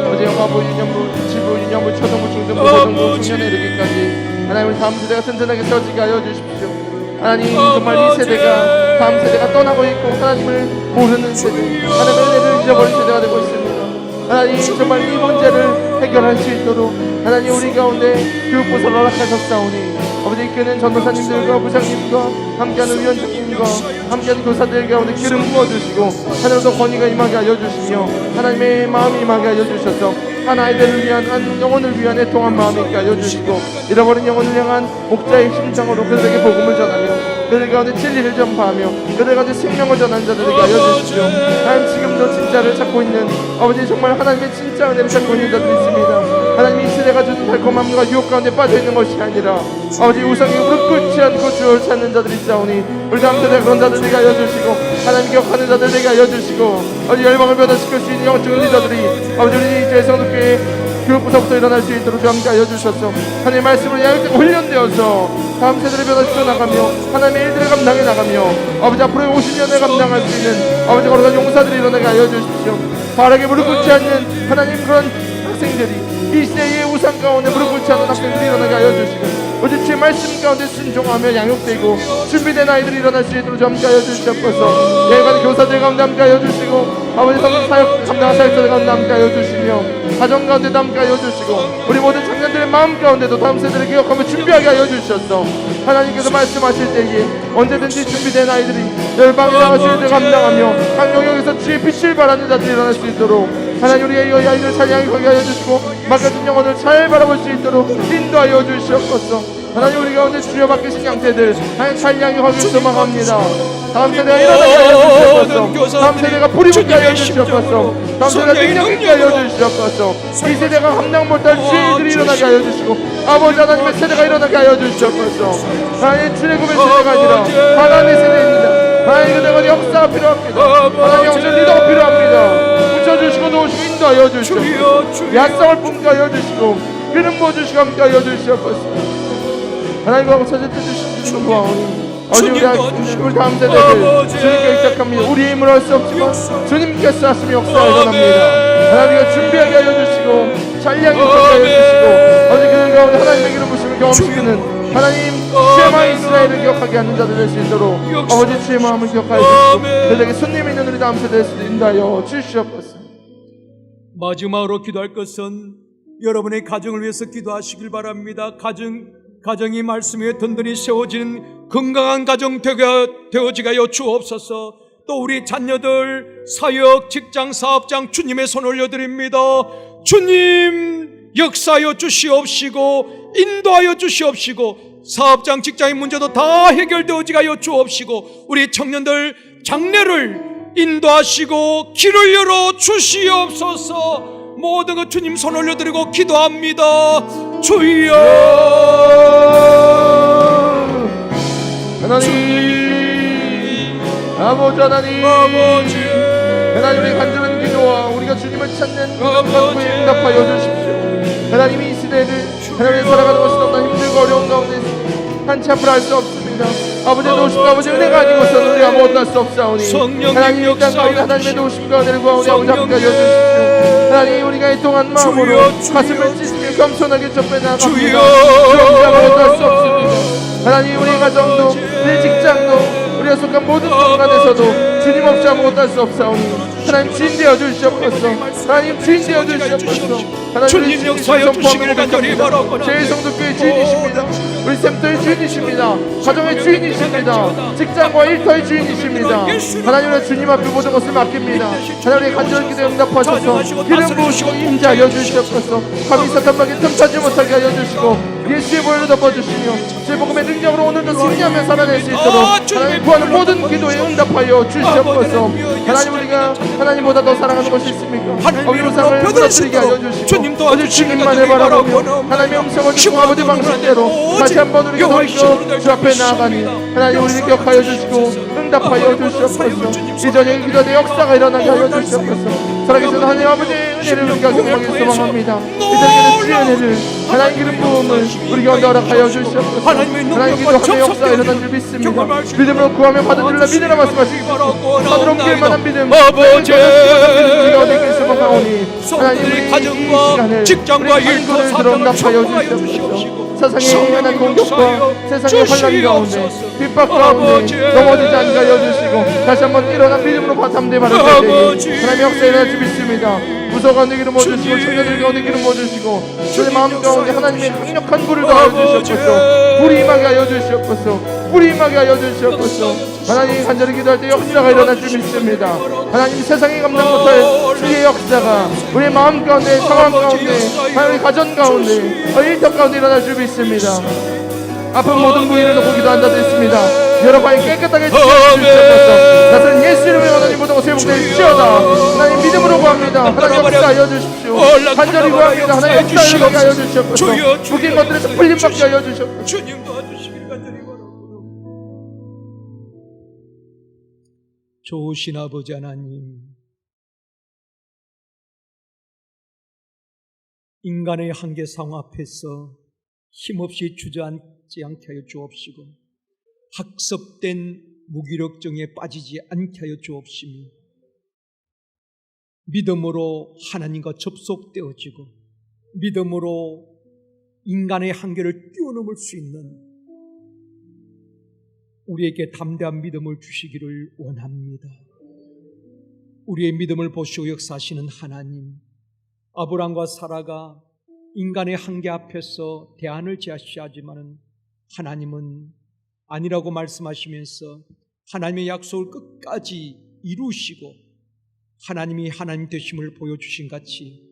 어제 영아부, 유년부, 유치부, 유년부, 초등부, 중등부, 고등부, 청년에 이르기까지 하나님 우리 다음 세대가 튼튼하게 서지게 하여 주십시오. 하나님 정말 이 세대가 다음 세대가 떠나고 있고 하나님을 모르는 세대, 하나님의 은혜를 잊어버린 세대가 되고 있습니다. 하나님 정말 이 문제를 해결할 수 있도록 하나님 우리 가운데 교육부서를 허락하셨사오니 아버지 이끄는 전도사님들과 부장님과 함께하는 위원장님과 함께하는 교사들 가운데 기름 부어주시고 하늘도 권위가 임하게 하여 주시며 하나님의 마음이 임하게 하여 주셔서 한 아이들을 위한, 한 영혼을 위한 애통한 마음이 있게 하여 주시고 잃어버린 영혼을 향한 목자의 심장으로 그들에게 복음을 전하며 그들 가운데 진리를 전파하며 그들 가운데 생명을 전하는 자들에게 하여 주십시오. 하나님 지금도 진짜를 찾고 있는 아버지 정말 하나님의 진짜 은혜를 찾고 있는 자들이 있습니다. 하나님 이 시대가 주는 달콤한 맘과 유혹 가운데 빠져있는 것이 아니라 아버지 우상이 무릎 꿇지 않고 주를 찾는 자들이 있사오니 우리 다음 세대 그런 자들 내게 알려주시고 하나님 기억하는 자들 내게 알려주시고 아버지 열방을 변화시킬 수 있는 영적인 리더들이 아버지 우리 이제 성도교회 교육부서부터 일어날 수 있도록 주 함께 알려주셔서 하나님의 말씀을 양육되고 훈련되어서 다음 세대를 변화시켜 나가며 하나님의 일들을 감당해 나가며 아버지 앞으로의 50년을 감당할 수 있는 아버지 거룩한 용사들이 일어나게 알려주십시오. 바르게 무릎 꿇지 않는 하나님 그런 학생들이 이 시대의 우상 가운데 무릎 꿇지 않는 학생들이 일어나게 알려주시고 어제 주의 말씀 가운데 순종하며 양육되고 준비된 아이들이 일어날 수 있도록 함께 알려주시옵소서. 예관 교사들 가운데 함께 알려주시고 아버지 사역 감당한 사역자들 가운데 함께 알려주시며 가정 가운데도 함께 알려주시고 우리 모든 청년들의 마음 가운데도 다음 세대를 기억하며 준비하게 알려주셨어. 하나님께서 말씀하실 때에 언제든지 준비된 아이들이 열방에 나가실 일을 감당하며 각 영역에서 주의 빛을 발하는 자들이 일어날 수 있도록 하나님 우리의 이 아이들을 잘 양육하게 알려주시고 막혀진 영혼을 잘 바라볼 수 있도록 인도하여 주시옵소서. 하나님 우리 가운데 주여 맡기신 양태들 하나님 잘 양육하기 소망합니다. 다음 세대가 일어나게 알려주시옵소서. 다음 세대가 불이 붙게 알려주시옵소서. 다음 세대가 능력 있게 알려주시옵소서. 이 세대가 감당 못할 주의 일들이 일어나게 알려주시고 아버지 하나님의 세대가 일어나게 알려주시옵소서. 하나님 출애굽의 세대가 아니라 하나님의 세대입니다. 하나님 그대가 역사가 필요합니다. 하나님 영적 리더가 필요합니다. 붙여주시고 도우시고 인도하여 주시옵소서. 약성을 뿜게 하여 주시고 기름 부어주시고 함께 하여 주시옵소서. 하나님과 찾아 주시는 구하오니 어디 우리 다음 세대들 주님께 의탁합니다. 우리 힘으로 할 수 없지만 주님께서 하시면 역사가 일어납니다. 하나님과 준비하게 하여 주시고 잘 양육하게 하여 주시고 어디 그들 가운데 하나님의 기름 부심을 경험시키는 하나님 주의 마음 이스라엘을 기억하게 하는 자들 될 수 있도록 아버지 주의 마음을 기억하여 주시고 그들에게 손님이 있는 우리 다음 세대를 인도하여 주시옵소서. 마지막으로 기도할 것은 여러분의 가정을 위해서 기도하시길 바랍니다. 가정이 말씀에 든든히 세워지는 건강한 가정 되어지가요 주옵소서. 또 우리 자녀들 사역, 직장, 사업장 주님의 손 올려드립니다. 주님 역사하여 주시옵시고 인도하여 주시옵시고 사업장, 직장의 문제도 다 해결되어지가요 주옵시고 우리 청년들 장래를 인도하시고 길을 열어 주시옵소서. 모든 것 주님 손 올려드리고 기도합니다. 주여 하나님 아버지 하나님 하나님 우리 간절한 기도와 우리가 주님을 찾는 간구에 응답하여 주십시오. 하나님 이 시대를 하나님의 살아가는 것이 너무나 힘들고 어려운 가운데 한치 앞으로 할 수 없습니다. 아버지의 도우심 아버지 은혜가 아니고서는 우리 아무것도 할 수 없사오니 하나님 이 땅 가운데 하나님의 도우심과 은혜를 구하오니 아버지 함께 하여 주십시오. 하나님 우리가 이 동안 마음으로 가슴을 찢으며 겸손하게 접해 나갑니다. 주여 아무것도 할 수 없습니다. 하나님 우리 가정도 우리 직장도 우리가 속한 모든 공간에서도 주님 없이 아무것도 할 수 없사오니 하나님 주인 되어 주시옵소서. 하나님 주인 되어 주시옵소서. 하나님 주님 역사하여 주시기를 간절히 바라옵나이다. 제일성도교회 주인이십니다. 우리 샘터의 주인이십니다. 가정의 주인이십니다. 직장과 일터의 주인이십니다. 하나님의 주님 앞에 모든 것을 맡깁니다. 하나님의 간절한 기도에 응답하셔서 기름 부으시고 임재하여 주시옵소서. 감히 사탄에게 틈타지 못하게 하여 주시고 예수의 보혈로 덮어주시며 제 복음의 능력으로 오늘도 승리하며 살아낼 수 있도록 하나님 구하는 모든 기도에 응답하여 주시옵소서. 하나님 우리가 하나님보다 더 사랑하는 것이 있습니까? 어린 우상을 무너뜨리게 하여 주시고 어제 주님만을 바라보며 하나님의 음성을 듣고 아버지 방식대로 다시 한번 우리가 돌이켜 주 앞에 나아가니 하나님 우리를 기억하여 주시고 응답하여 주시옵소서. 이 저녁에 기도의 역사가 일어나게 하여 주시옵소서. 살아계신 하나님 아버지의 은혜를 우리가 경험하게 소망합니다. 이 저녁에는 주의 은혜를 하나님 기름 부음을 우리 가운데 허락하여 주시옵소서. 하나님 기도하며 역사가 일어난 줄 믿습니다. 믿음으로 구하며 받아들라 믿으라 말씀하시기 하늘 옮길 만한 믿음 아버지 우리가 어디에 소망하오니 하나님 우리 가정과 직장과 일터 사업장을 주시옵시고 세상의 연한 공격과 세상의 환란 가운데 핍박 가운데 넘어지지 않게 하여 주시고 다시 한번 일어난 믿음으로 바탕대 바를 때에 하나님 역사 일어날 줄 믿습니다. 무서 가운데 기름 부어주시고 청년들 가운데 기름 부어주시고 저의 마음 가운데 하나님의 강력한 불을 더하여 주시옵소서. 불이 임하게 하여 주시옵소서. 불이 임하게 하여 주시옵소서. 하나님 간절히 기도할 때 역사가 일어날 줄 믿습니다. 하나님 세상에 감당 못할 주의 역사가 우리 마음 가운데 상황 가운데 우리 가정 가운데 일터 가운데 일어날 줄 믿습니다. 아픈 모든 부위를 놓고 기도한 자도 있습니다. 여러 방에 깨끗하게 주시옵소서. 나는 예수 이름으로 하나님 모든 것을 회복되시오다. 하나님 믿음으로 구합니다. 하나님 역사하여 주십시오. 간절히 구합니다. 하나님 역사하게 하여 주시옵소서. 묶인 것들에서 풀림받게 하여 주시옵소서. 주님 도와주시길 간절히 바라옵니다. 좋으신 아버지 하나님, 인간의 한계상 앞에서 힘없이 주저앉지 않게 하여 주옵시고 학습된 무기력증에 빠지지 않게 하여 주옵시며 믿음으로 하나님과 접속되어지고 믿음으로 인간의 한계를 뛰어넘을 수 있는 우리에게 담대한 믿음을 주시기를 원합니다. 우리의 믿음을 보시고 역사하시는 하나님, 아브람과 사라가 인간의 한계 앞에서 대안을 제시하지만은 하나님은 아니라고 말씀하시면서 하나님의 약속을 끝까지 이루시고 하나님이 하나님 되심을 보여주신 같이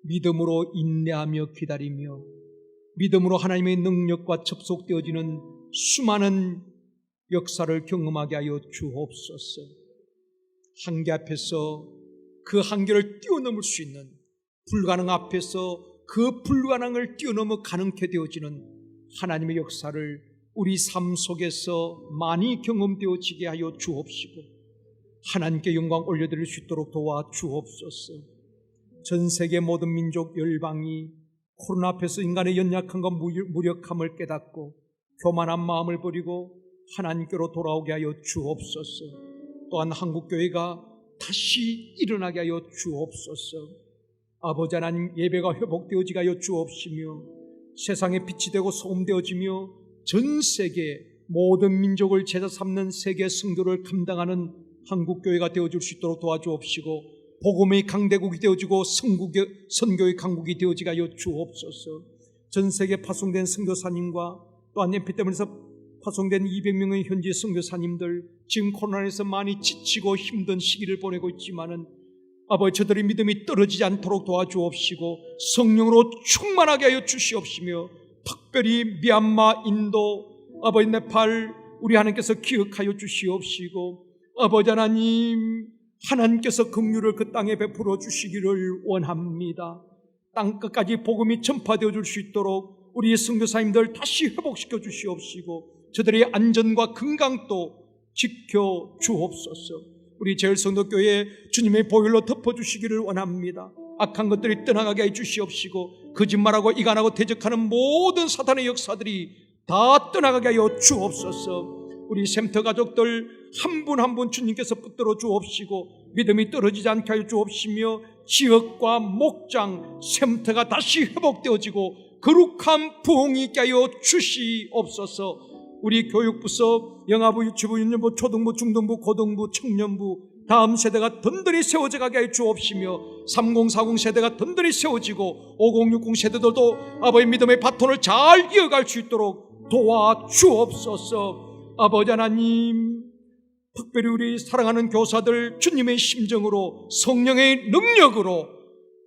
믿음으로 인내하며 기다리며 믿음으로 하나님의 능력과 접속되어지는 수많은 역사를 경험하게 하여 주옵소서. 한계 앞에서 그 한계를 뛰어넘을 수 있는, 불가능 앞에서 그 불가능을 뛰어넘어 가능케 되어지는 하나님의 역사를 우리 삶 속에서 많이 경험되어지게 하여 주옵시고 하나님께 영광 올려드릴 수 있도록 도와 주옵소서. 전 세계 모든 민족 열방이 코로나 앞에서 인간의 연약함과 무력함을 깨닫고 교만한 마음을 버리고 하나님께로 돌아오게 하여 주옵소서. 또한 한국교회가 다시 일어나게 하여 주옵소서. 아버지 하나님, 예배가 회복되어지게 하여 주옵시며 세상에 빛이 되고 소금 되어지며 전 세계 모든 민족을 제자 삼는 세계 선교를 감당하는 한국교회가 되어줄 수 있도록 도와주옵시고 복음의 강대국이 되어지고 선교의 강국이 되어지게 하여 주옵소서. 전 세계 파송된 선교사님과 또한 MP 때문에서 파송된 200명의 현지 선교사님들, 지금 코로나에서 많이 지치고 힘든 시기를 보내고 있지만은 아버지, 저들의 믿음이 떨어지지 않도록 도와주옵시고 성령으로 충만하게 하여 주시옵시며 특별히 미얀마, 인도, 아버지 네팔 우리 하나님께서 기억하여 주시옵시고 아버지 하나님, 하나님께서 긍휼을 그 땅에 베풀어 주시기를 원합니다. 땅끝까지 복음이 전파되어 줄 수 있도록 우리 선교사님들 다시 회복시켜 주시옵시고 저들의 안전과 건강도 지켜 주옵소서. 우리 제일성도교회 주님의 보혈로 덮어주시기를 원합니다. 악한 것들이 떠나가게 해 주시옵시고 거짓말하고 이간하고 대적하는 모든 사탄의 역사들이 다 떠나가게 하여 주옵소서. 우리 샘터 가족들 한 분 한 분 주님께서 붙들어 주옵시고 믿음이 떨어지지 않게 하여 주옵시며 지역과 목장 샘터가 다시 회복되어지고 거룩한 부흥이 있게 하여 주시옵소서. 우리 교육부서, 영아부, 유치부, 유년부, 초등부, 중등부, 고등부, 청년부 다음 세대가 든든히 세워져 가게 해 주옵시며 3040 세대가 든든히 세워지고 5060 세대들도 아버지 믿음의 바톤을 잘 이어갈 수 있도록 도와 주옵소서. 아버지 하나님, 특별히 우리 사랑하는 교사들 주님의 심정으로 성령의 능력으로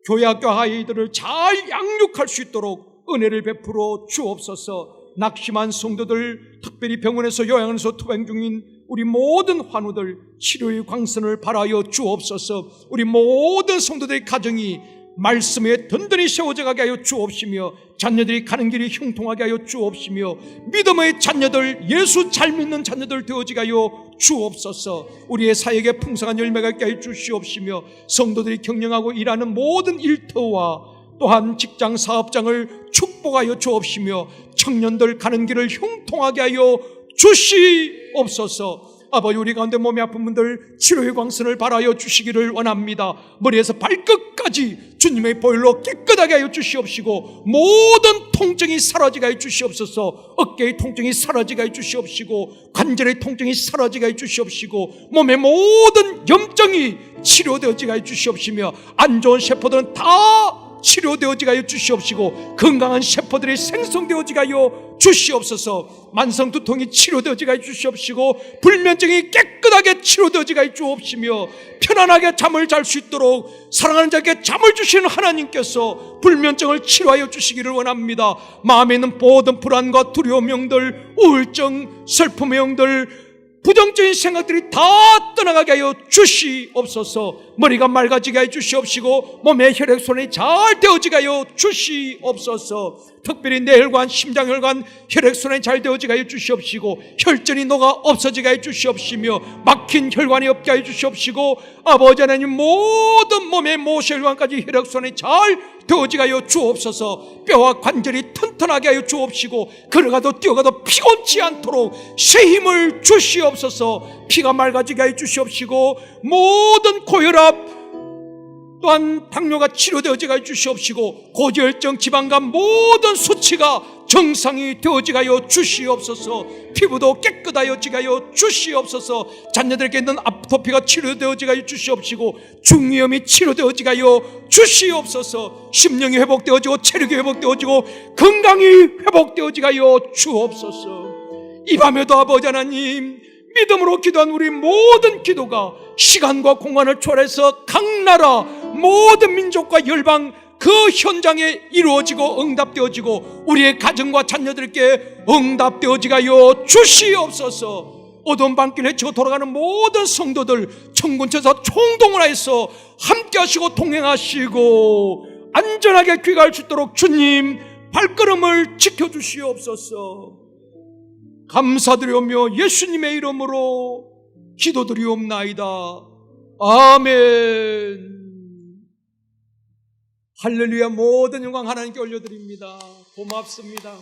교회학교 아이들을 잘 양육할 수 있도록 은혜를 베풀어 주옵소서. 낙심한 성도들, 특별히 병원에서 요양원에서 투병 중인 우리 모든 환우들 치료의 광선을 발하여 주옵소서. 우리 모든 성도들의 가정이 말씀에 든든히 세워져 가게 하여 주옵시며 자녀들이 가는 길이 형통하게 하여 주옵시며 믿음의 자녀들, 예수 잘 믿는 자녀들 되어지게 하여 주옵소서. 우리의 사역에 풍성한 열매가 있게 하여 주시옵시며 성도들이 경영하고 일하는 모든 일터와 또한 직장 사업장을 축복하여 주옵시며 청년들 가는 길을 형통하게 하여 주시옵소서. 아버지, 우리 가운데 몸이 아픈 분들 치료의 광선을 발하여 주시기를 원합니다. 머리에서 발끝까지 주님의 보혈로 깨끗하게 하여 주시옵시고 모든 통증이 사라지게 하여 주시옵소서. 어깨의 통증이 사라지게 하여 주시옵시고 관절의 통증이 사라지게 하여 주시옵시고 몸의 모든 염증이 치료되어지게 하여 주시옵시며 안 좋은 세포들은 다 치료되어지게 하여 주시옵시고 건강한 세포들이 생성되어지게 하여 주시옵소서. 만성두통이 치료되어지게 하여 주시옵시고 불면증이 깨끗하게 치료되어지게 하여 주옵시며 편안하게 잠을 잘 수 있도록 사랑하는 자에게 잠을 주시는 하나님께서 불면증을 치료하여 주시기를 원합니다. 마음에 있는 모든 불안과 두려움 영들, 우울증, 슬픔의 영들, 부정적인 생각들이 다 떠나가게 하여 주시옵소서. 머리가 맑아지게 하여 주시옵시고 몸의 혈액순환이 잘 되어지게 하여 주시옵소서. 특별히 뇌혈관, 심장혈관, 혈액순환이 잘 되어지게 하여 주시옵시고 혈전이 녹아 없어지게 하여 주시옵시며 막힌 혈관이 없게 하여 주시옵시고 아버지 하나님 모든 몸의 모세혈관까지 혈액순환이 잘 되어지게 하여 주옵소서. 뼈와 관절이 튼튼하게 하여 주옵시고 걸어가도 뛰어가도 피곤치 않도록 새 힘을 주시옵소서. 피가 맑아지게 하여 주시옵시고 모든 고혈압 또한 당뇨가 치료되어지게 하여 주시옵시고 고지혈증, 지방간 모든 수치가 정상이 되어지게 하여 주시옵소서. 피부도 깨끗하여지게 하여 주시옵소서. 자녀들에게 있는 아토피가 치료되어지게 하여 주시옵시고 중이염이 치료되어지게 하여 주시옵소서. 심령이 회복되어지고 체력이 회복되어지고 건강이 회복되어지게 하여 주옵소서. 이 밤에도 아버지 하나님 믿음으로 기도한 우리 모든 기도가 시간과 공간을 초월해서 각 나라 모든 민족과 열방 그 현장에 이루어지고 응답되어지고 우리의 가정과 자녀들께 응답되어지게 하여 주시옵소서. 어두운 밤길 헤치고 돌아가는 모든 성도들 천군천사 총동을 하여서 함께 하시고 동행하시고 안전하게 귀가할 수 있도록 주님 발걸음을 지켜주시옵소서. 감사드리오며 예수님의 이름으로 기도드리옵나이다. 아멘. 할렐루야. 모든 영광 하나님께 올려드립니다. 고맙습니다.